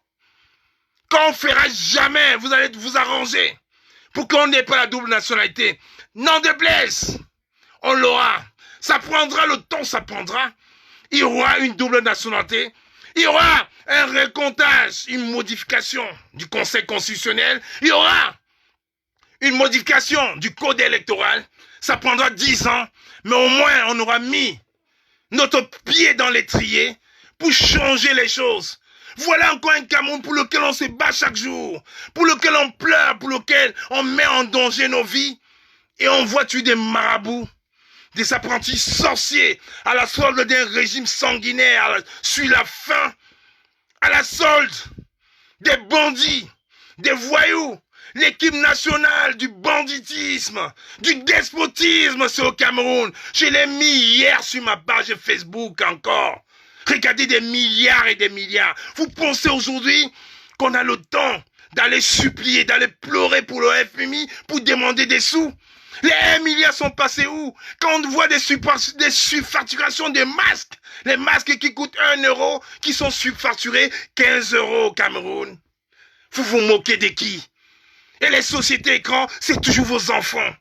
qu'on ne fera jamais, vous allez vous arranger pour qu'on n'ait pas la double nationalité. Non de blesse, on l'aura. Ça prendra le temps, ça prendra. Il y aura une double nationalité. Il y aura un recomptage, une modification du Conseil constitutionnel. Il y aura une modification du code électoral. Ça prendra 10 ans, mais au moins on aura mis notre pied dans l'étrier pour changer les choses. Voilà encore un Cameroun pour lequel on se bat chaque jour, pour lequel on pleure, pour lequel on met en danger nos vies. Et on voit tuer des marabouts, des apprentis sorciers, à la solde d'un régime sanguinaire, sur la faim, à la solde des bandits, des voyous, l'équipe nationale du banditisme, du despotisme, c'est au Cameroun. Je l'ai mis hier sur ma page Facebook encore. Regardez des milliards et des milliards. Vous pensez aujourd'hui qu'on a le temps d'aller supplier, d'aller pleurer pour le FMI, pour demander des sous? Les 1 milliard sont passés où? Quand on voit des subfacturations de masques, les masques qui coûtent 1 euro, qui sont subfacturés 15 euros au Cameroun. Vous vous moquez de qui? Et les sociétés écrans, c'est toujours vos enfants.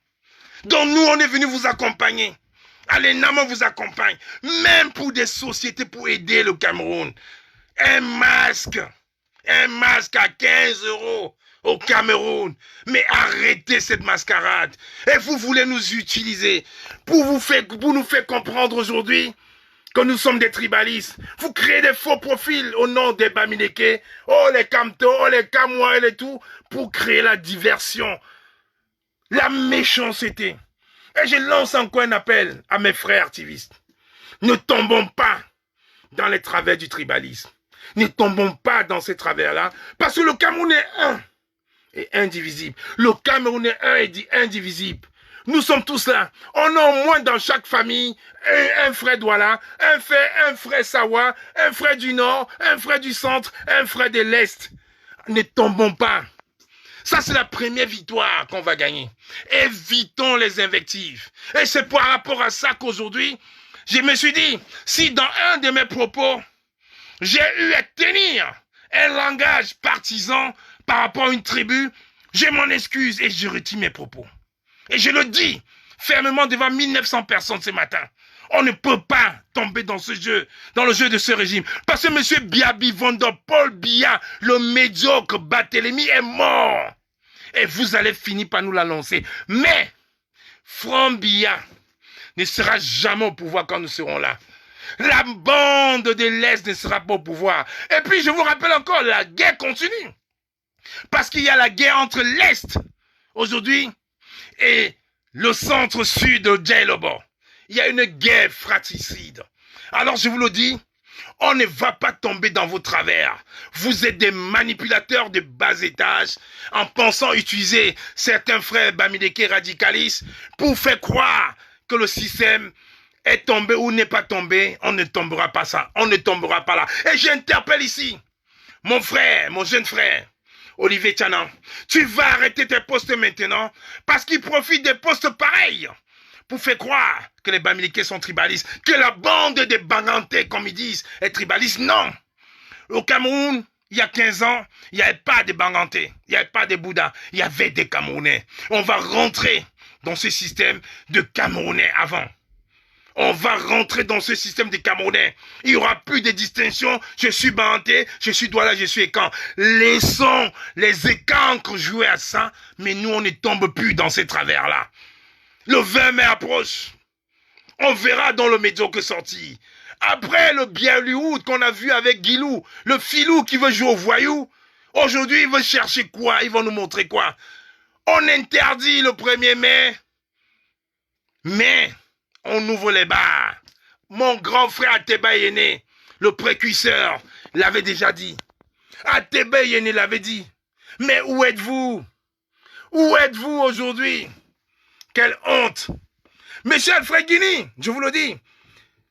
Donc nous, on est venu vous accompagner. Allez, Naman vous accompagne. Même pour des sociétés pour aider le Cameroun. Un masque à 15 euros au Cameroun. Mais arrêtez cette mascarade. Et vous voulez nous utiliser pour nous faire comprendre aujourd'hui que nous sommes des tribalistes. Vous créez des faux profils au nom des Bamileke, oh les Kamto, oh les Kamois et les tout, pour créer la diversion, la méchanceté. Et je lance encore un appel à mes frères activistes. Ne tombons pas dans les travers du tribalisme. Ne tombons pas dans ces travers-là, parce que le Cameroun est un et indivisible. Le Cameroun est un et dit indivisible. Nous sommes tous là. On a au moins dans chaque famille un frère Douala, un frère Sawa, un frère du Nord, un frère du Centre, un frère de l'Est. Ne tombons pas. Ça, c'est la première victoire qu'on va gagner. Évitons les invectives. Et c'est par rapport à ça qu'aujourd'hui, je me suis dit, si dans un de mes propos, j'ai eu à tenir un langage partisan par rapport à une tribu, je m'en excuse et je retire mes propos. Et je le dis fermement devant 1900 personnes ce matin. On ne peut pas tomber dans ce jeu, dans le jeu de ce régime. Parce que M. Biabi Vondor, Paul Biya, le médiocre Barthélemy est mort. Et vous allez finir par nous l'annoncer. Mais, Franck Biya ne sera jamais au pouvoir quand nous serons là. La bande de l'Est ne sera pas au pouvoir. Et puis, je vous rappelle encore, la guerre continue. Parce qu'il y a la guerre entre l'Est, aujourd'hui, et le centre-sud de Djailobo. Il y a une guerre fratricide. Alors, je vous le dis, on ne va pas tomber dans vos travers. Vous êtes des manipulateurs de bas étage en pensant utiliser certains frères Bamileke radicalistes pour faire croire que le système est tombé ou n'est pas tombé. On ne tombera pas ça. On ne tombera pas là. Et j'interpelle ici mon frère, mon jeune frère, Olivier Tchanan. Tu vas arrêter tes postes maintenant parce qu'ils profitent des postes pareils pour faire croire que les Bamileke sont tribalistes, que la bande des Banganté, comme ils disent, est tribaliste. Non. Au Cameroun, il y a 15 ans, il n'y avait pas de Banganté, il n'y avait pas de Bouddha, il y avait des Camerounais. On va rentrer dans ce système de Camerounais avant. On va rentrer dans ce système de Camerounais. Il n'y aura plus de distinction. Je suis Banganté, je suis Douala, je suis Ekan. Laissons les Écancres jouer à ça, mais nous, on ne tombe plus dans ces travers-là. Le 20 mai approche. On verra dans le médiocre sorti. Après le Bialiwood qu'on a vu avec Guilou, le filou qui veut jouer au voyou, aujourd'hui il veut chercher quoi? Il va nous montrer quoi? On interdit le 1er mai, mais on ouvre les bars. Mon grand frère Ateba Yene, le précurseur, l'avait déjà dit. Ateba Yene l'avait dit. Mais où êtes-vous? Où êtes-vous aujourd'hui? Quelle honte! Monsieur Alfred Guini, je vous le dis,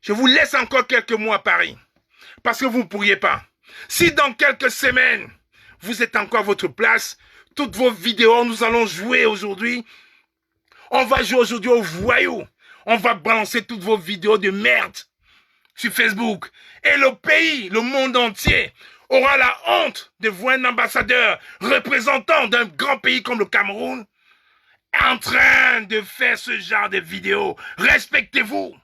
je vous laisse encore quelques mois à Paris. Parce que vous ne pourriez pas. Si dans quelques semaines, vous êtes encore à votre place, toutes vos vidéos, nous allons jouer aujourd'hui. On va jouer aujourd'hui aux voyous. On va balancer toutes vos vidéos de merde sur Facebook. Et le pays, le monde entier, aura la honte de voir un ambassadeur représentant d'un grand pays comme le Cameroun en train de faire ce genre de vidéos. Respectez-vous.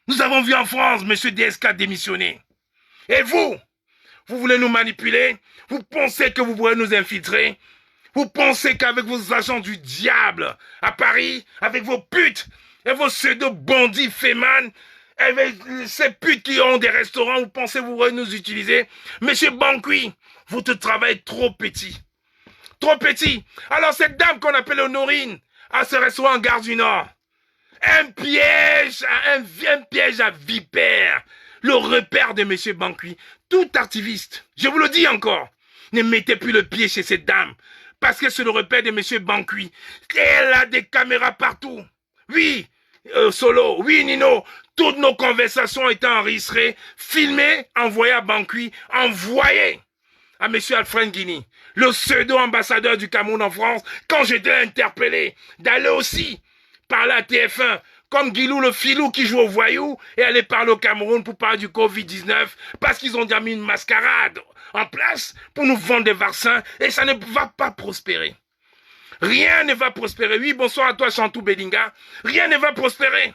Nous avons vu en France M. DSK démissionner. Et vous voulez nous manipuler? Vous pensez que vous pourrez nous infiltrer? Vous pensez qu'avec vos agents du diable à Paris, avec vos putes et vos pseudo-bandits fémans, avec ces putes qui ont des restaurants, vous pensez que vous pourrez nous utiliser? Monsieur Bankui, votre travail est trop petit. Trop petit. Alors cette dame qu'on appelle Honorine, à ce restaurant en Gare du Nord, un piège à vipère, le repère de M. Bankui. Tout activiste, je vous le dis encore, ne mettez plus le pied chez cette dame, parce que c'est le repère de M. Bankui. Elle a des caméras partout. Oui, Solo, oui Nino, toutes nos conversations étaient enregistrées, filmées, envoyées à Bankui, envoyées à M. Alfred Guini, le pseudo-ambassadeur du Cameroun en France, quand j'étais interpellé d'aller aussi parler à TF1, comme Guilou le filou qui joue au voyou, et aller parler au Cameroun pour parler du Covid-19, parce qu'ils ont déjà mis une mascarade en place pour nous vendre des vaccins, et ça ne va pas prospérer. Rien ne va prospérer. Oui, bonsoir à toi, Chantou Belinga. Rien ne va prospérer.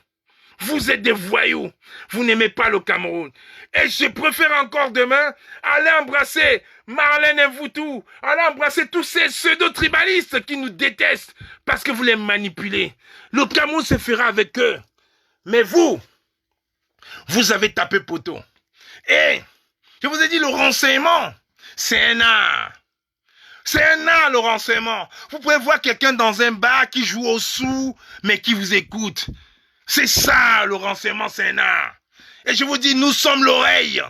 Vous êtes des voyous. Vous n'aimez pas le Cameroun. Et je préfère encore demain aller embrasser Marlène Mvoutou, aller embrasser tous ces pseudo-tribalistes qui nous détestent parce que vous les manipulez. Le Cameroun se fera avec eux. Mais vous avez tapé poteau. Et je vous ai dit, le renseignement, c'est un art. C'est un art, le renseignement. Vous pouvez voir quelqu'un dans un bar qui joue au sou, mais qui vous écoute. C'est ça, le renseignement, c'est un art. Et je vous dis, nous sommes l'oreille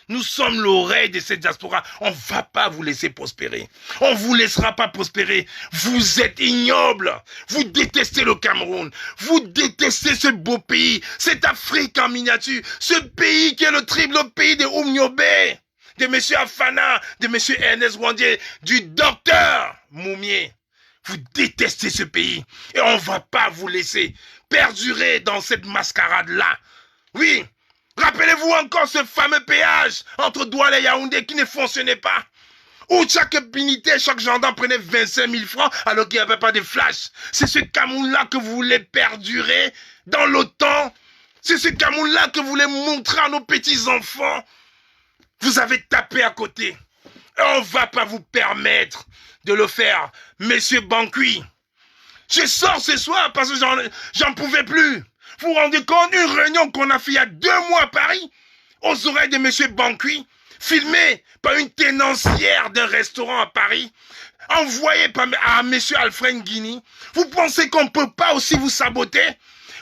Nous sommes l'oreille de cette diaspora. On ne va pas vous laisser prospérer. On ne vous laissera pas prospérer. Vous êtes ignobles. Vous détestez le Cameroun. Vous détestez ce beau pays. Cette Afrique en miniature. Ce pays qui est le triple pays de Oumniobé, de M. Afana, de M. Ernest Wandier, du docteur Moumier. Vous détestez ce pays. Et on ne va pas vous laisser perdurer dans cette mascarade-là. Oui. Rappelez-vous encore ce fameux péage entre Douala et Yaoundé qui ne fonctionnait pas. Où chaque unité, chaque gendarme prenait 25 000 francs alors qu'il n'y avait pas de flash. C'est ce Cameroun-là que vous voulez perdurer dans l'OTAN. C'est ce Cameroun-là que vous voulez montrer à nos petits-enfants. Vous avez tapé à côté. Et on ne va pas vous permettre de le faire, Monsieur Bankui. Je sors ce soir parce que j'en pouvais plus. Vous vous rendez compte, une réunion qu'on a fait il y a 2 mois à Paris, aux oreilles de M. Bankui, filmée par une tenancière d'un restaurant à Paris, envoyée à M. Alfred Guini. Vous pensez qu'on ne peut pas aussi vous saboter?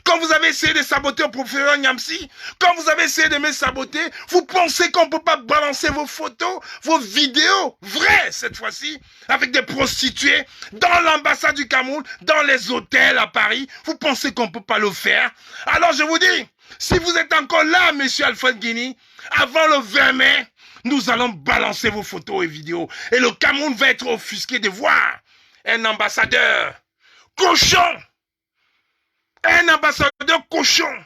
Quand vous avez essayé de saboter au professeur Nyamsi, quand vous avez essayé de me saboter, vous pensez qu'on ne peut pas balancer vos photos, vos vidéos, vraies cette fois-ci, avec des prostituées, dans l'ambassade du Cameroun, dans les hôtels à Paris. Vous pensez qu'on ne peut pas le faire? Alors je vous dis, si vous êtes encore là, monsieur Alfred Guini, avant le 20 mai, nous allons balancer vos photos et vidéos. Et le Cameroun va être offusqué de voir un ambassadeur cochon. Un ambassadeur cochon.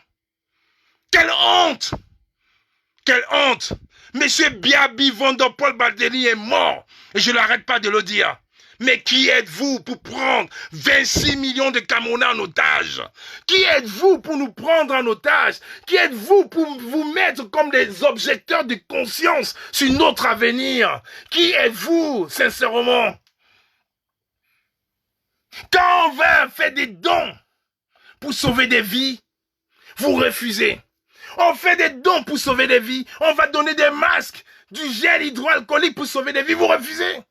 Quelle honte! Quelle honte! Monsieur Biabi Vandopol Baldeli est mort. Et je n'arrête pas de le dire. Mais qui êtes-vous pour prendre 26 millions de Camerounais en otage? Qui êtes-vous pour nous prendre en otage? Qui êtes-vous pour vous mettre comme des objecteurs de conscience sur notre avenir? Qui êtes-vous, sincèrement? Quand on va faire des dons pour sauver des vies, vous refusez. On fait des dons pour sauver des vies. On va donner des masques, du gel hydroalcoolique pour sauver des vies. Vous refusez.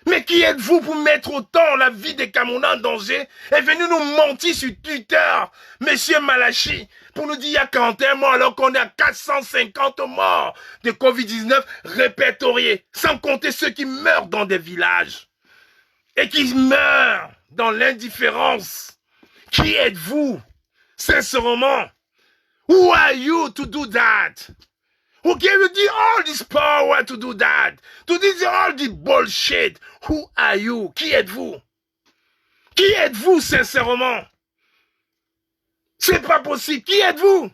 Mais qui êtes-vous pour mettre autant la vie des Camerounais en danger et venir nous mentir sur Twitter, Monsieur Malachi, pour nous dire qu'il y a 41 morts alors qu'on est à 450 morts de Covid-19 répertoriés, sans compter ceux qui meurent dans des villages et qui meurent dans l'indifférence. Qui êtes-vous, sincèrement? Who are you to do that? Who gave you all this power to do that? To do all this bullshit? Who are you? Qui êtes-vous? Qui êtes-vous, sincèrement? C'est pas possible. Qui êtes-vous?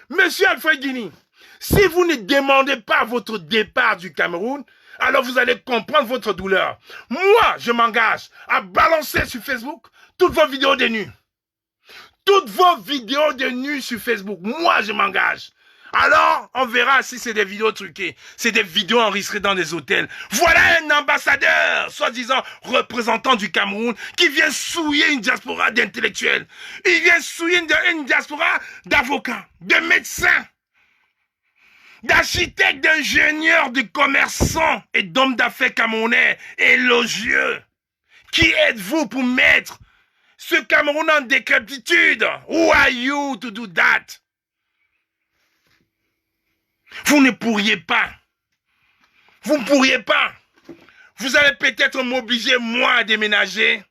Monsieur Alfred Guini, si vous ne demandez pas votre départ du Cameroun, alors vous allez comprendre votre douleur. Moi, je m'engage à balancer sur Facebook toutes vos vidéos de nus. Toutes vos vidéos de nus sur Facebook. Moi, je m'engage. Alors, on verra si c'est des vidéos truquées. C'est des vidéos enregistrées dans des hôtels. Voilà un ambassadeur, soi-disant représentant du Cameroun, qui vient souiller une diaspora d'intellectuels. Il vient souiller une diaspora d'avocats, de médecins, d'architectes, d'ingénieurs, de commerçants et d'hommes d'affaires camerounais élogieux. Qui êtes-vous pour mettre ce Cameroun en décrépitude? Who are you to do that? Vous ne pourriez pas. Vous ne pourriez pas. Vous allez peut-être m'obliger, moi, à déménager.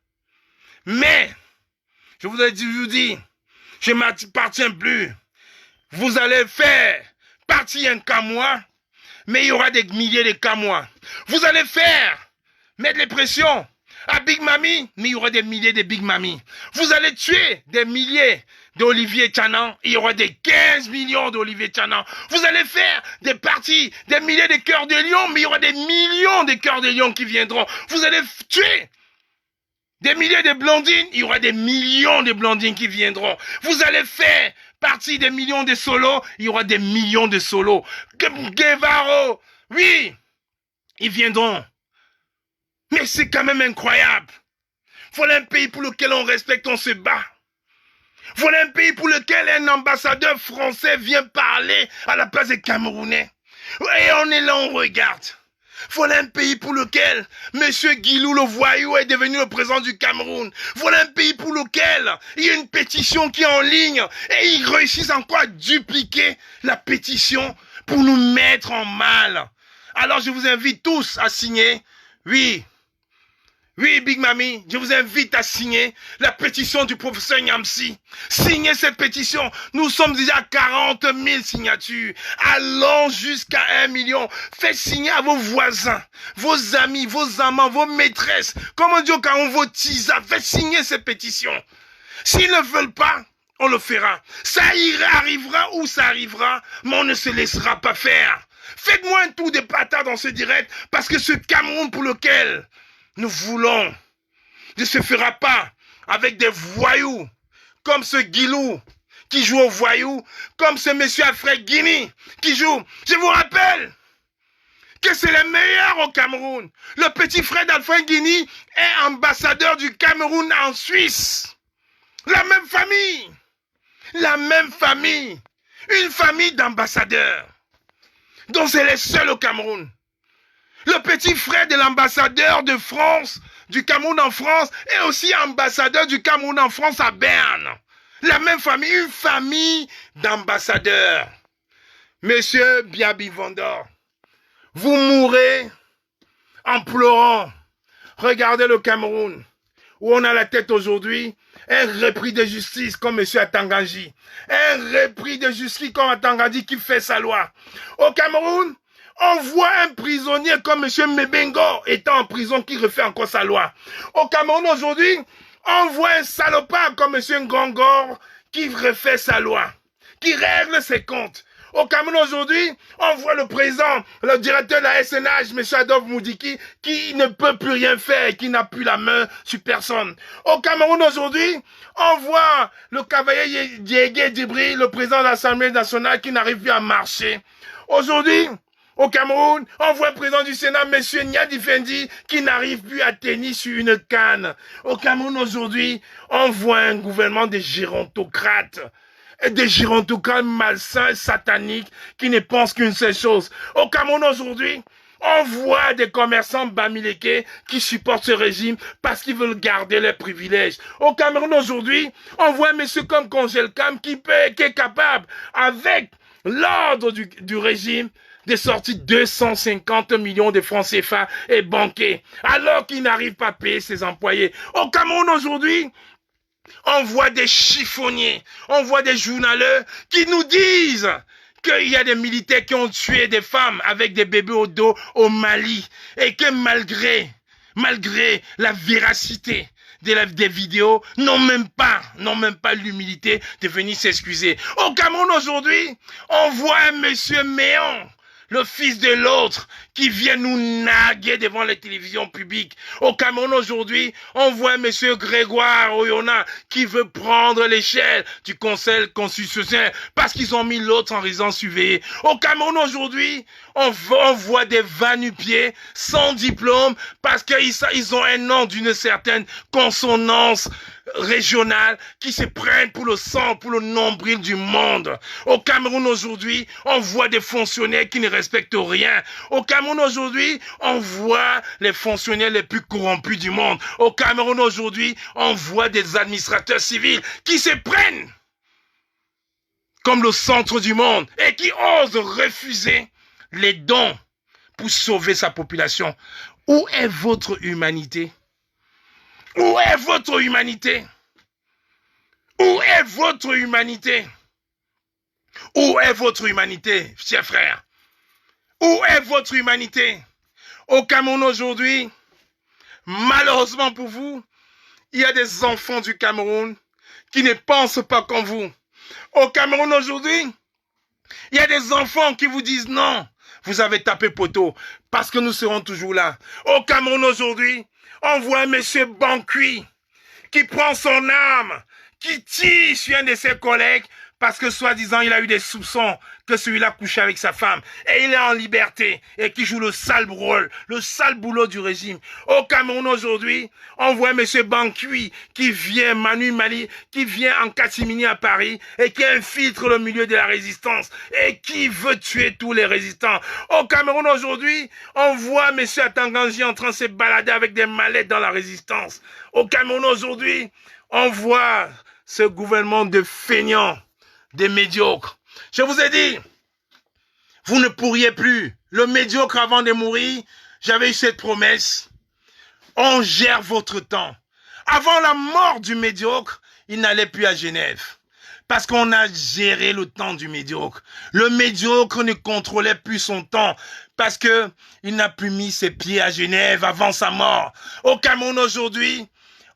Mais, je vous dis, je ne m'appartiens plus. Vous allez faire partir un Camois, mais il y aura des milliers de Camois. Vous allez mettre les pressions à Big Mami, mais il y aura des milliers de Big Mami. Vous allez tuer des milliers d'Olivier Tchanan, il y aura des 15 millions d'Olivier Tchanan. Vous allez faire des parties, des milliers de cœurs de lion, mais il y aura des millions de cœurs de lion qui viendront. Vous allez tuer des milliers de blondines, il y aura des millions de blondines qui viendront. Vous allez faire partie des millions de solos, il y aura des millions de solos. Guevaro, oui, ils viendront. Mais c'est quand même incroyable. Voilà un pays pour lequel on respecte, on se bat. Voilà un pays pour lequel un ambassadeur français vient parler à la place des Camerounais. Et on est là, on regarde. Voilà un pays pour lequel M. Guilou le voyou est devenu le président du Cameroun. Voilà un pays pour lequel il y a une pétition qui est en ligne et ils réussissent encore à dupliquer la pétition pour nous mettre en mal. Alors je vous invite tous à signer. Oui, Big Mami, je vous invite à signer la pétition du professeur Nyamsi. Signez cette pétition. Nous sommes déjà à 40 000 signatures. Allons jusqu'à 1 million. Faites signer à vos voisins, vos amis, vos amants, vos maîtresses. Comme on dit au Cameroun, vos tisas. Faites signer cette pétition. S'ils ne veulent pas, on le fera. Ça arrivera où ça arrivera, mais on ne se laissera pas faire. Faites-moi un tour de patate dans ce direct, parce que ce Cameroun pour lequel nous voulons ne se fera pas avec des voyous, comme ce Guilou qui joue au voyou, comme ce monsieur Alfred Guini qui joue. Je vous rappelle que c'est le meilleur au Cameroun. Le petit frère d'Alfred Guini est ambassadeur du Cameroun en Suisse. La même famille. La même famille. Une famille d'ambassadeurs. Donc c'est les seuls au Cameroun. Le petit frère de l'ambassadeur de France, du Cameroun en France, est aussi ambassadeur du Cameroun en France à Berne. La même famille, une famille d'ambassadeurs. Monsieur Biabi Vendor, vous mourrez en pleurant. Regardez le Cameroun, où on a la tête aujourd'hui, un repris de justice comme monsieur Atanganji. Un repris de justice comme Atanganji qui fait sa loi. Au Cameroun, on voit un prisonnier comme M. Mebengo étant en prison qui refait encore sa loi. Au Cameroun aujourd'hui, on voit un salopard comme M. Ngongor qui refait sa loi, qui règle ses comptes. Au Cameroun aujourd'hui, on voit le président, le directeur de la SNH, M. Adolphe Moudiki, qui ne peut plus rien faire, qui n'a plus la main sur personne. Au Cameroun aujourd'hui, on voit le cavalier Diégué Dibri, le président de l'Assemblée nationale, qui n'arrive plus à marcher. Aujourd'hui, au Cameroun, on voit le président du Sénat, M. Nyadi Fendi, qui n'arrive plus à tenir sur une canne. Au Cameroun aujourd'hui, on voit un gouvernement de gérontocrates. Des gérontocrates malsains, sataniques, qui ne pensent qu'une seule chose. Au Cameroun aujourd'hui, on voit des commerçants bamileke qui supportent ce régime parce qu'ils veulent garder leurs privilèges. Au Cameroun aujourd'hui, on voit un monsieur comme Congelcam qui est capable, avec l'ordre du régime, de sortir 250 millions de francs CFA et banqués, alors qu'il n'arrive pas à payer ses employés. Au Cameroun aujourd'hui, on voit des chiffonniers, on voit des journaleux qui nous disent qu'il y a des militaires qui ont tué des femmes avec des bébés au dos au Mali et que malgré la véracité des vidéos, n'ont même pas l'humilité de venir s'excuser. Au Cameroun aujourd'hui, on voit un monsieur Méon, le fils de l'autre, qui vient nous naguer devant les télévisions publiques. Au Cameroun aujourd'hui, on voit M. Grégoire Oyona qui veut prendre l'échelle du Conseil constitutionnel parce qu'ils ont mis l'autre en résidence surveillée. Au Cameroun aujourd'hui, on voit des va-nu-pieds sans diplôme parce qu'ils ont un nom d'une certaine consonance régionale qui se prennent pour le sang, pour le nombril du monde. Au Cameroun aujourd'hui, on voit des fonctionnaires qui ne respectent rien. Au Cameroun aujourd'hui, on voit les fonctionnaires les plus corrompus du monde. Au Cameroun aujourd'hui, on voit des administrateurs civils qui se prennent comme le centre du monde et qui osent refuser les dons pour sauver sa population. Où est votre humanité? Où est votre humanité? Où est votre humanité? Où est votre humanité, chers frères? Où est votre humanité? Au Cameroun aujourd'hui, malheureusement pour vous, il y a des enfants du Cameroun qui ne pensent pas comme vous. Au Cameroun aujourd'hui, il y a des enfants qui vous disent non, vous avez tapé poteau, parce que nous serons toujours là. Au Cameroun aujourd'hui, on voit un monsieur Bancui qui prend son arme, qui tire sur un de ses collègues parce que soi-disant il a eu des soupçons que celui-là couchait avec sa femme et il est en liberté et qui joue le sale rôle, le sale boulot du régime. Au Cameroun aujourd'hui, on voit M. Bancui qui vient, Manu Mali, qui vient en catimini à Paris et qui infiltre le milieu de la résistance et qui veut tuer tous les résistants. Au Cameroun aujourd'hui, on voit M. Atanganji en train de se balader avec des mallettes dans la résistance. Au Cameroun aujourd'hui, on voit ce gouvernement de feignants, des médiocres. Je vous ai dit, Vous ne pourriez plus. Le médiocre avant de mourir, j'avais eu cette promesse. On gère votre temps. Avant la mort du médiocre, il n'allait plus à Genève. Parce qu'on a géré le temps du médiocre. Le médiocre ne contrôlait plus son temps. Parce que il n'a plus mis ses pieds à Genève avant sa mort. Au Cameroun aujourd'hui,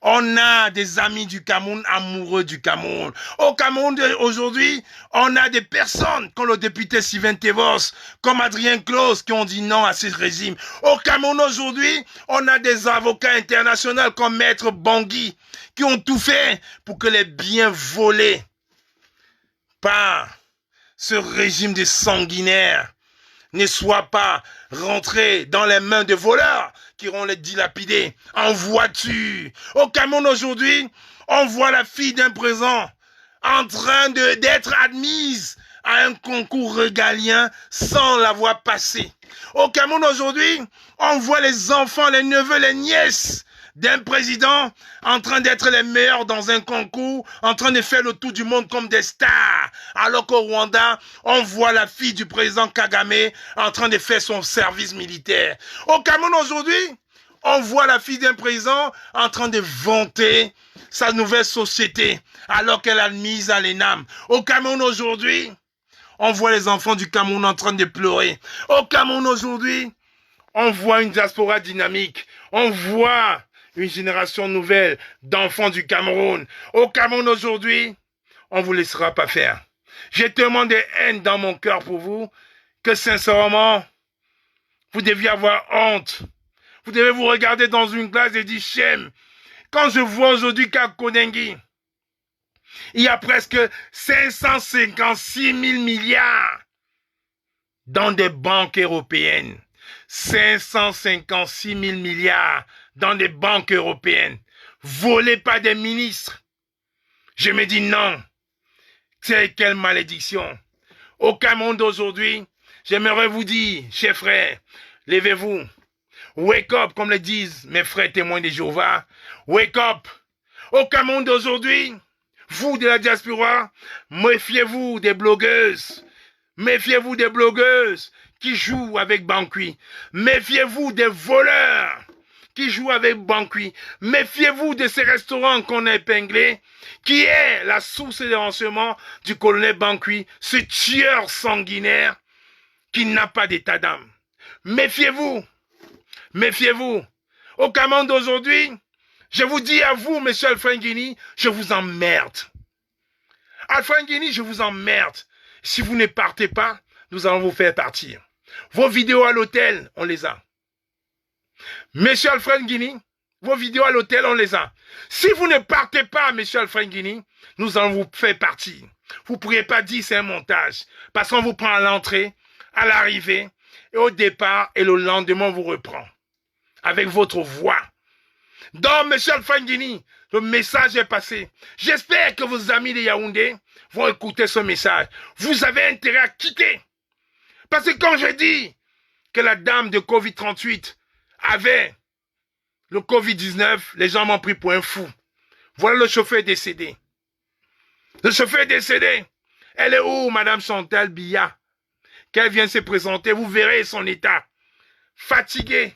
on a des amis du Cameroun amoureux du Cameroun. Au Cameroun aujourd'hui, on a des personnes comme le député Sylvain Tevos, comme Adrien Close qui ont dit non à ce régime. Au Cameroun aujourd'hui, on a des avocats internationaux comme Maître Bangui qui ont tout fait pour que les biens volés par ce régime de sanguinaires ne soient pas rentrés dans les mains de voleurs qui iront les dilapider en voiture. Au Cameroun aujourd'hui, on voit la fille d'un président en train d'être admise à un concours régalien sans l'avoir passé. Au Cameroun aujourd'hui, on voit les enfants, les neveux, les nièces d'un président en train d'être les meilleurs dans un concours, en train de faire le tour du monde comme des stars. Alors qu'au Rwanda, on voit la fille du président Kagame en train de faire son service militaire. Au Cameroun aujourd'hui, on voit la fille d'un président en train de vanter sa nouvelle société alors qu'elle a mise à l'ENAM. Au Cameroun aujourd'hui, on voit les enfants du Cameroun en train de pleurer. Au Cameroun aujourd'hui, on voit une diaspora dynamique. On voit une génération nouvelle d'enfants du Cameroun. Au Cameroun aujourd'hui, on ne vous laissera pas faire. J'ai tellement de haine dans mon cœur pour vous que sincèrement, vous deviez avoir honte. Vous devez vous regarder dans une glace et dire shame. Quand je vois aujourd'hui qu'à Konengi, il y a presque 556 000 milliards dans des banques européennes. 556 000 milliards dans des banques européennes, volés par des ministres. Je me dis non. C'est quelle malédiction. Au Cameroun d'aujourd'hui, j'aimerais vous dire, chers frères, levez-vous. Wake up, comme le disent mes frères témoins de Jéhovah. Wake up. Au Cameroun d'aujourd'hui, vous de la diaspora, méfiez-vous des blogueuses. Méfiez-vous des blogueuses qui jouent avec Bangui. Méfiez-vous des voleurs qui jouent avec Bangui. Méfiez-vous de ces restaurants qu'on a épinglés, qui est la source de renseignement du colonel Bangui, ce tueur sanguinaire qui n'a pas d'état d'âme. Méfiez-vous. Méfiez-vous. Au Cameroun d'aujourd'hui, je vous dis à vous, monsieur Alpha Nguini, je vous emmerde. Alpha Nguini, je vous emmerde. Si vous ne partez pas, nous allons vous faire partir. Vos vidéos à l'hôtel, on les a. Monsieur Alfred Nguini, vos vidéos à l'hôtel, on les a. Si vous ne partez pas, monsieur Alfred Nguini, nous allons vous faire partir. Vous ne pourriez pas dire c'est un montage. Parce qu'on vous prend à l'entrée, à l'arrivée, et au départ, et le lendemain, on vous reprend. Avec votre voix. Donc, monsieur Alfred Nguini, le message est passé. J'espère que vos amis de Yaoundé vont écouter ce message. Vous avez intérêt à quitter. Parce que quand je dis que la dame de Covid-38 avait le Covid-19, les gens m'ont pris pour un fou. Voilà le chauffeur décédé. Le chauffeur décédé. Elle est où, madame Chantal Biya? Qu'elle vienne se présenter, vous verrez son état. Fatigué,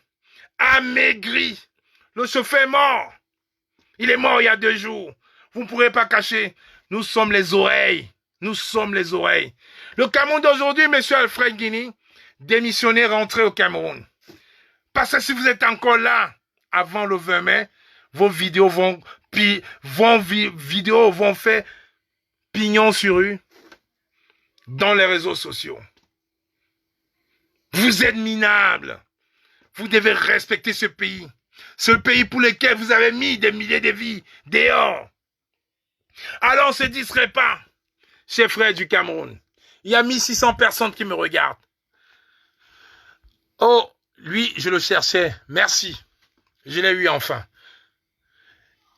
amaigri. Le chauffeur est mort. Il est mort il y a 2 jours. Vous ne pourrez pas cacher. Nous sommes les oreilles. Nous sommes les oreilles. Le Cameroun d'aujourd'hui, monsieur Alfred Nguini, démissionné, rentré au Cameroun. Parce que si vous êtes encore là, avant le 20 mai, vos vidéos vont faire pignon sur rue dans les réseaux sociaux. Vous êtes minables. Vous devez respecter ce pays. Ce pays pour lequel vous avez mis des milliers de vies dehors. Alors on ne se distrait pas, chers frères du Cameroun. Il y a 1600 personnes qui me regardent. Oh, lui, je le cherchais. Merci. Je l'ai eu enfin.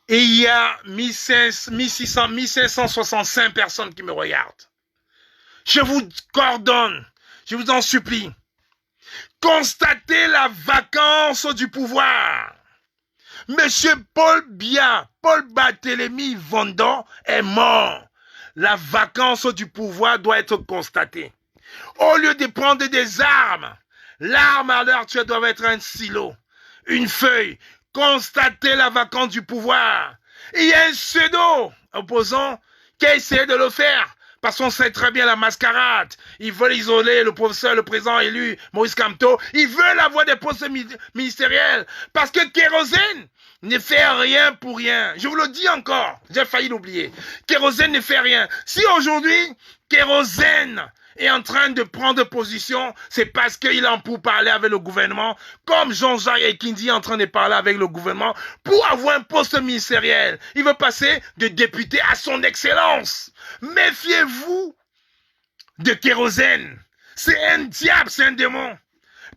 Et il y a 1565 personnes qui me regardent. Je vous coordonne. Je vous en supplie. Constatez la vacance du pouvoir. Monsieur Paul Biya, Paul Barthélemy Vendon est mort. La vacance du pouvoir doit être constatée. Au lieu de prendre des armes, l'arme à l'heure actuelle doit être un stylo, une feuille, constater la vacance du pouvoir. Il y a un pseudo opposant qui a essayé de le faire. Parce qu'on sait très bien la mascarade. Ils veulent isoler le professeur, le président élu, Maurice Kamto. Ils veulent avoir des postes ministériels. Parce que Kérosène ne fait rien pour rien. Je vous le dis encore. J'ai failli l'oublier. Kérosène ne fait rien. Si aujourd'hui, Kérosène est en train de prendre position, c'est parce qu'il en pour parler avec le gouvernement, comme Jean-Jacques Ekindi est en train de parler avec le gouvernement, pour avoir un poste ministériel. Il veut passer de député à son excellence. Méfiez-vous de Kérosène. C'est un diable, c'est un démon.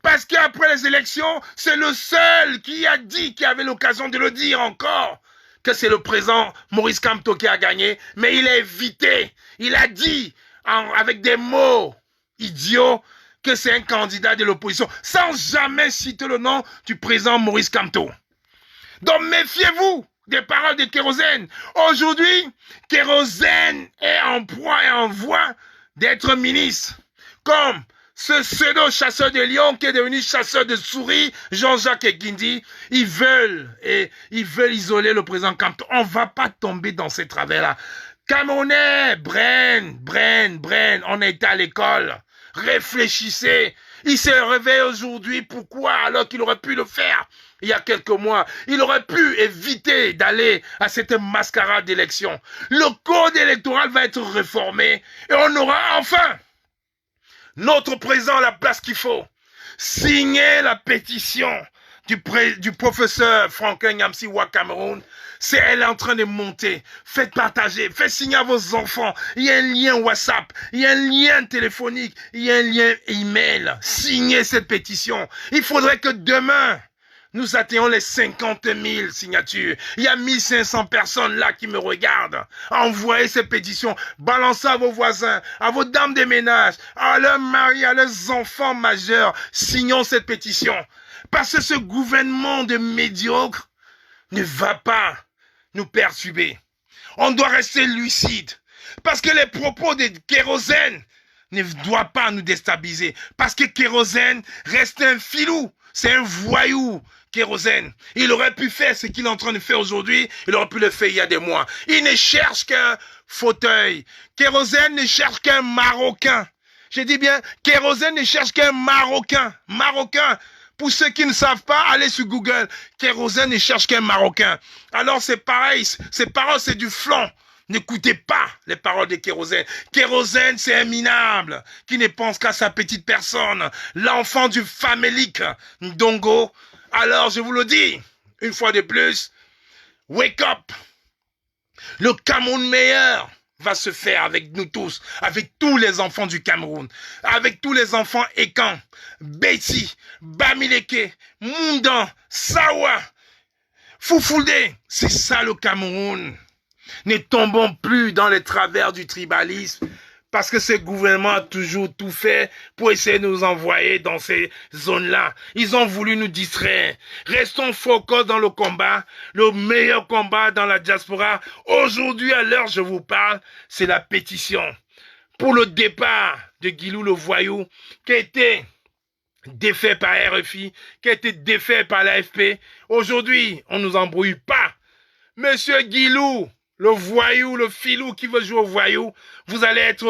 Parce qu'après les élections, c'est le seul qui a dit, qui avait l'occasion de le dire encore, que c'est le président Maurice Kamto qui a gagné, mais il a évité. Il a dit, avec des mots idiots, que c'est un candidat de l'opposition, sans jamais citer le nom du président Maurice Kamto. Donc méfiez-vous des paroles de Kérosène. Aujourd'hui, Kérosène est en proie et en voie d'être ministre. Comme ce pseudo-chasseur de lions qui est devenu chasseur de souris, Jean-Jacques Ekindi, ils veulent isoler le président Kamto. On ne va pas tomber dans ces travers-là. Camerounais, Bren, on était à l'école. Réfléchissez. Il s'est réveillé aujourd'hui. Pourquoi? Alors qu'il aurait pu le faire il y a quelques mois. Il aurait pu éviter d'aller à cette mascarade d'élection. Le code électoral va être réformé et on aura enfin notre président à la place qu'il faut. Signez la pétition du professeur Franklin Nyamsi Wa Cameroun. Elle est en train de monter. Faites partager, faites signer à vos enfants. Il y a un lien WhatsApp, il y a un lien téléphonique, il y a un lien email. Signez cette pétition. Il faudrait que demain, nous atteignons les 50 000 signatures. Il y a 1500 personnes là qui me regardent. Envoyez cette pétition. Balancez à vos voisins, à vos dames de ménage, à leurs maris, à leurs enfants majeurs. Signons cette pétition. Parce que ce gouvernement de médiocre ne va pas nous perturber. On doit rester lucide. Parce que les propos de Kérosène ne doivent pas nous déstabiliser. Parce que Kérosène reste un filou. C'est un voyou, Kérosène. Il aurait pu faire ce qu'il est en train de faire aujourd'hui. Il aurait pu le faire il y a des mois. Il ne cherche qu'un fauteuil. Kérosène ne cherche qu'un Marocain. Je dis bien, Kérosène ne cherche qu'un Marocain. Marocain. Pour ceux qui ne savent pas, allez sur Google. Kérosène ne cherche qu'un Marocain. Alors c'est pareil, ces paroles c'est du flanc. N'écoutez pas les paroles de Kérosène. Kérosène c'est un minable qui ne pense qu'à sa petite personne. L'enfant du famélique Ndongo. Alors je vous le dis, une fois de plus, wake up. Le Cameroun meilleur va se faire avec nous tous, avec tous les enfants du Cameroun, avec tous les enfants Ekan, Betty, Bamileke, Mundan, Sawa, Foufoulde. C'est ça le Cameroun. Ne tombons plus dans les travers du tribalisme, parce que ce gouvernement a toujours tout fait pour essayer de nous envoyer dans ces zones-là. Ils ont voulu nous distraire. Restons focus dans le combat, le meilleur combat dans la diaspora. Aujourd'hui, à l'heure où je vous parle, c'est la pétition pour le départ de Guilou le voyou, qui a été défait par RFI, qui a été défait par l'AFP. Aujourd'hui, on ne nous embrouille pas. Monsieur Guilou, le voyou, le filou qui veut jouer au voyou, vous allez être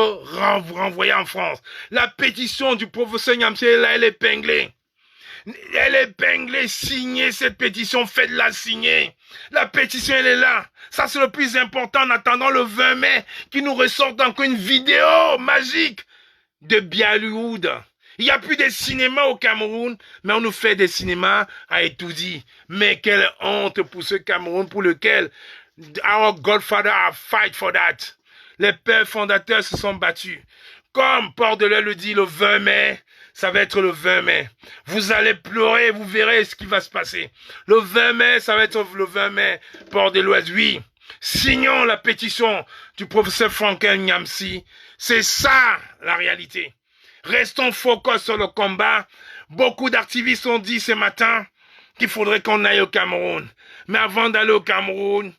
renvoyé en France. La pétition du professeur Nyamsi, là, elle est épinglée. Elle est épinglée, signez cette pétition, faites-la signer. La pétition, elle est là. Ça, c'est le plus important en attendant le 20 mai, qui nous ressorte encore une vidéo magique de Bollywood. Il n'y a plus de cinéma au Cameroun, mais on nous fait des cinémas à Etoudi. Mais quelle honte pour ce Cameroun pour lequel our Godfather a fight for that. Les pères fondateurs se sont battus. Comme Port-de-l'Air le dit, le 20 mai, ça va être le 20 mai. Vous allez pleurer, vous verrez ce qui va se passer. Le 20 mai, ça va être le 20 mai, Port-de-l'Ouest, oui. Signons la pétition du professeur Franklin Nyamsi. C'est ça, la réalité. Restons focus sur le combat. Beaucoup d'activistes ont dit ce matin qu'il faudrait qu'on aille au Cameroun. Mais avant d'aller au Cameroun,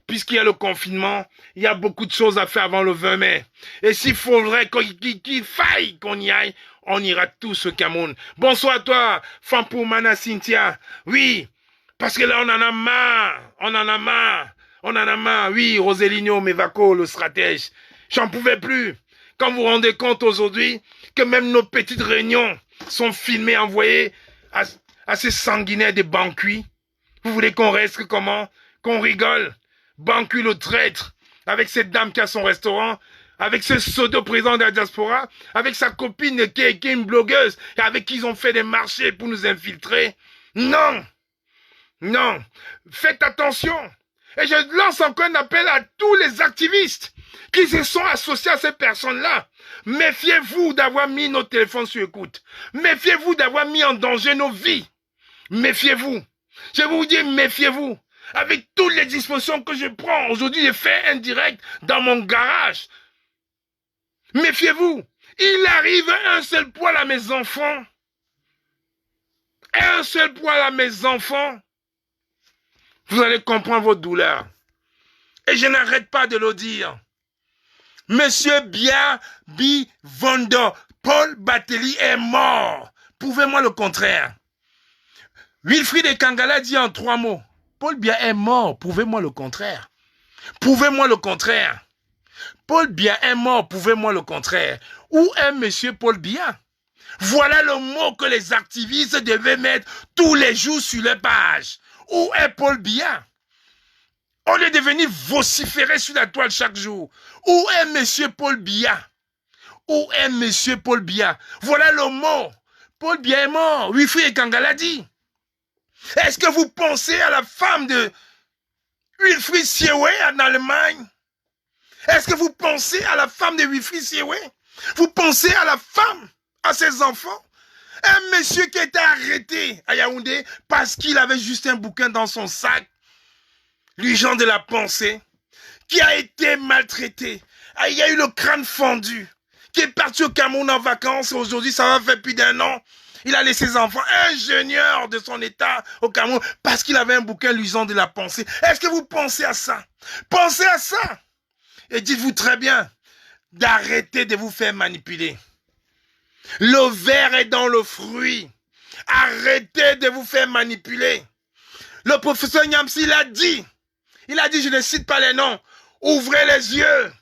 puisqu'il y a le confinement, il y a beaucoup de choses à faire avant le 20 mai. Et s'il faudrait qu'il faille qu'on y aille, on ira tous au Cameroun. Bonsoir à toi, Fampoumana Cynthia. Oui, parce que là, on en a marre. On en a marre. On en a marre. Oui, Roselinho Mevaco, le stratège. J'en pouvais plus. Quand vous vous rendez compte aujourd'hui que même nos petites réunions sont filmées, envoyées à ces sanguinaires des Banqui. Vous voulez qu'on reste comment? Qu'on rigole? Banqui le traître, avec cette dame qui a son restaurant, avec ce pseudo-président de la diaspora, avec sa copine qui est une blogueuse, et avec qui ils ont fait des marchés pour nous infiltrer. Non! Non! Faites attention! Et je lance encore un appel à tous les activistes qui se sont associés à ces personnes-là. Méfiez-vous d'avoir mis nos téléphones sur écoute. Méfiez-vous d'avoir mis en danger nos vies. Méfiez-vous. Je vais vous dire, méfiez-vous. Avec toutes les dispositions que je prends, aujourd'hui, j'ai fait un direct dans mon garage. Méfiez-vous. Il arrive un seul poil à mes enfants. Un seul poil à mes enfants. Vous allez comprendre votre douleur. Et je n'arrête pas de le dire. Monsieur Biabi Vondo, Paul Batelli est mort. Prouvez-moi le contraire. Wilfried Ekangala dit en 3 mots. Paul Biya est mort. Prouvez-moi le contraire. Prouvez-moi le contraire. Paul Biya est mort. Prouvez-moi le contraire. Où est monsieur Paul Biya? Voilà le mot que les activistes devaient mettre tous les jours sur les pages. Où est Paul Biya? On est devenu vociférer sur la toile chaque jour. Où est monsieur Paul Biya? Où est monsieur Paul Biya? Voilà le mot. Paul Biya est mort. Wilfried Ekangala dit. Est-ce que vous pensez à la femme de Wilfried Siewe en Allemagne? Est-ce que vous pensez à la femme de Wilfried Siewe? Vous pensez à la femme, à ses enfants? Un monsieur qui a été arrêté à Yaoundé parce qu'il avait juste un bouquin dans son sac. Les gens de la pensée, qui a été maltraité. Il y a eu le crâne fendu, qui est parti au Cameroun en vacances. Aujourd'hui, ça va faire plus d'1 an. Il a laissé ses enfants ingénieurs de son état au Cameroun parce qu'il avait un bouquin luisant de la pensée. Est-ce que vous pensez à ça? Pensez à ça. Et dites-vous très bien d'arrêter de vous faire manipuler. Le ver est dans le fruit. Arrêtez de vous faire manipuler. Le professeur Nyamsi l'a dit. Il a dit, je ne cite pas les noms. Ouvrez les yeux.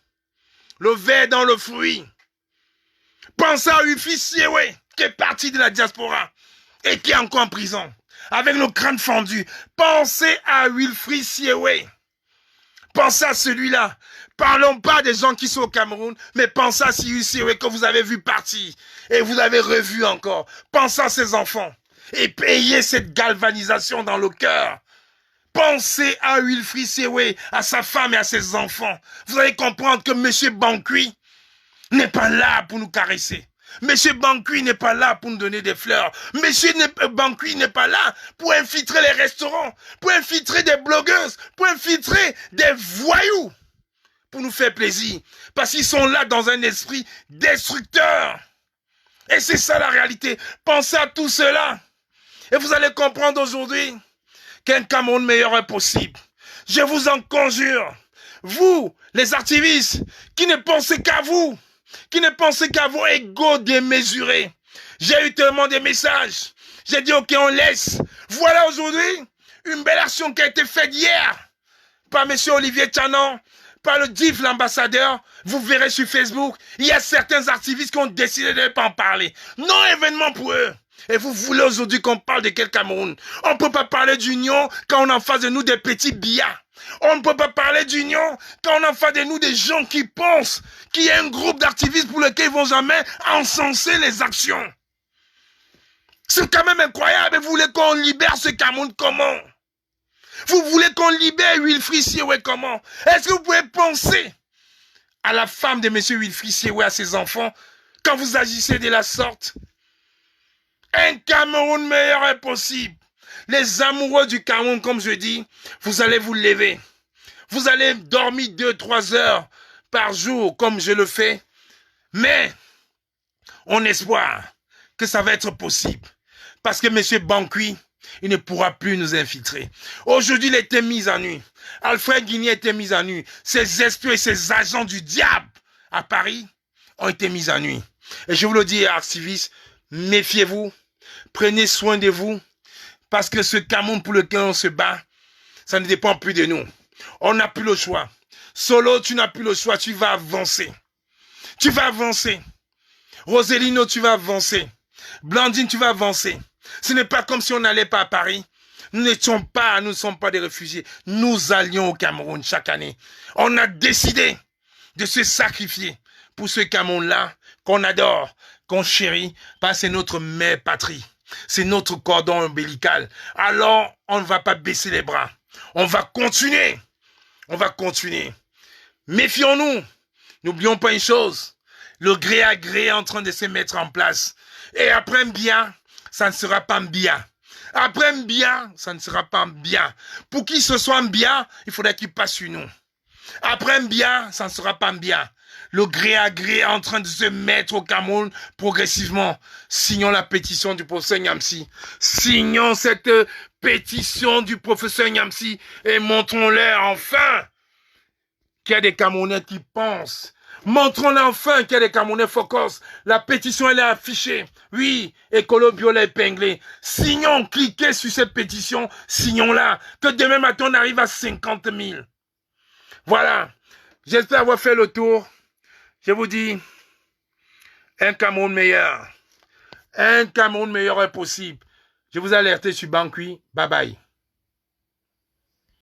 Le ver est dans le fruit. Pensez à Wilfried Siewe, qui est parti de la diaspora et qui est encore en prison, avec le crâne fendu. Pensez à Wilfried Siewe. Pensez à celui-là. Parlons pas des gens qui sont au Cameroun, mais pensez à Wilfried Siewe que vous avez vu partir et vous avez revu encore. Pensez à ses enfants et payez cette galvanisation dans le cœur. Pensez à Wilfried Siewe, à sa femme et à ses enfants. Vous allez comprendre que M. Banqui n'est pas là pour nous caresser. M. Banqui n'est pas là pour nous donner des fleurs. M. Banqui n'est pas là pour infiltrer les restaurants, pour infiltrer des blogueuses, pour infiltrer des voyous, pour nous faire plaisir. Parce qu'ils sont là dans un esprit destructeur. Et c'est ça la réalité. Pensez à tout cela. Et vous allez comprendre aujourd'hui qu'un Cameroun meilleur est possible. Je vous en conjure. Vous, les activistes, qui ne pensez qu'à vous, qui ne pensez qu'à vos égos démesurés. J'ai eu tellement de messages. J'ai dit, ok, on laisse. Voilà aujourd'hui une belle action qui a été faite hier par M. Olivier Tchanan, par le DIF, l'ambassadeur. Vous verrez sur Facebook, il y a certains activistes qui ont décidé de ne pas en parler. Non événement pour eux. Et vous voulez aujourd'hui qu'on parle de quel Cameroun? On ne peut pas parler d'union quand on a en face de nous des petits billards. On ne peut pas parler d'union quand on a en face de nous des gens qui pensent qu'il y a un groupe d'activistes pour lesquels ils ne vont jamais encenser les actions. C'est quand même incroyable. Vous voulez qu'on libère ce Cameroun comment? Vous voulez qu'on libère Wilfried Siewe comment? Est-ce que vous pouvez penser à la femme de M. Wilfried Siewe, à ses enfants, quand vous agissez de la sorte? Un Cameroun meilleur est possible. Les amoureux du Cameroun, comme je dis, vous allez vous lever. Vous allez dormir 2-3 heures par jour, comme je le fais. Mais, on espère que ça va être possible. Parce que M. Banqui Il ne pourra plus nous infiltrer. Aujourd'hui, il a été mis à nu. Alfred Guigné a été mis à nu. Ces esprits et ces agents du diable à Paris ont été mis à nu. Et je vous le dis, activistes, méfiez-vous. Prenez soin de vous. Parce que ce Cameroun pour lequel on se bat, ça ne dépend plus de nous. On n'a plus le choix. Solo, tu n'as plus le choix. Tu vas avancer. Tu vas avancer. Roselino, tu vas avancer. Blandine, tu vas avancer. Ce n'est pas comme si on n'allait pas à Paris. Nous ne sommes pas des réfugiés. Nous allions au Cameroun chaque année. On a décidé de se sacrifier pour ce Cameroun-là qu'on adore, qu'on chérit, parce que c'est notre mère patrie. C'est notre cordon ombilical. Alors, on ne va pas baisser les bras. On va continuer. On va continuer. Méfions-nous. N'oublions pas une chose. Le gré à gré est en train de se mettre en place. Et après bien, ça ne sera pas bien. Après bien, ça ne sera pas bien. Pour qu'il se soit bien, il faudrait qu'il passe sur nous. Après bien, ça ne sera pas bien. Le gré à gré est en train de se mettre au Cameroun progressivement. Signons la pétition du professeur Nyamsi. Signons cette pétition du professeur Nyamsi et montrons-leur enfin qu'il y a des Camerounais qui pensent. Montrons-leur enfin qu'il y a des Camerounais focus. La pétition, elle est affichée. Oui, Écolo Bio l'a épinglée. Signons, cliquez sur cette pétition, signons-la. Que demain matin, on arrive à 50 000. Voilà. J'espère avoir fait le tour. Je vous dis, un Cameroun meilleur. Un Cameroun meilleur est possible. Je vous ai alerté sur Banqui. Bye bye.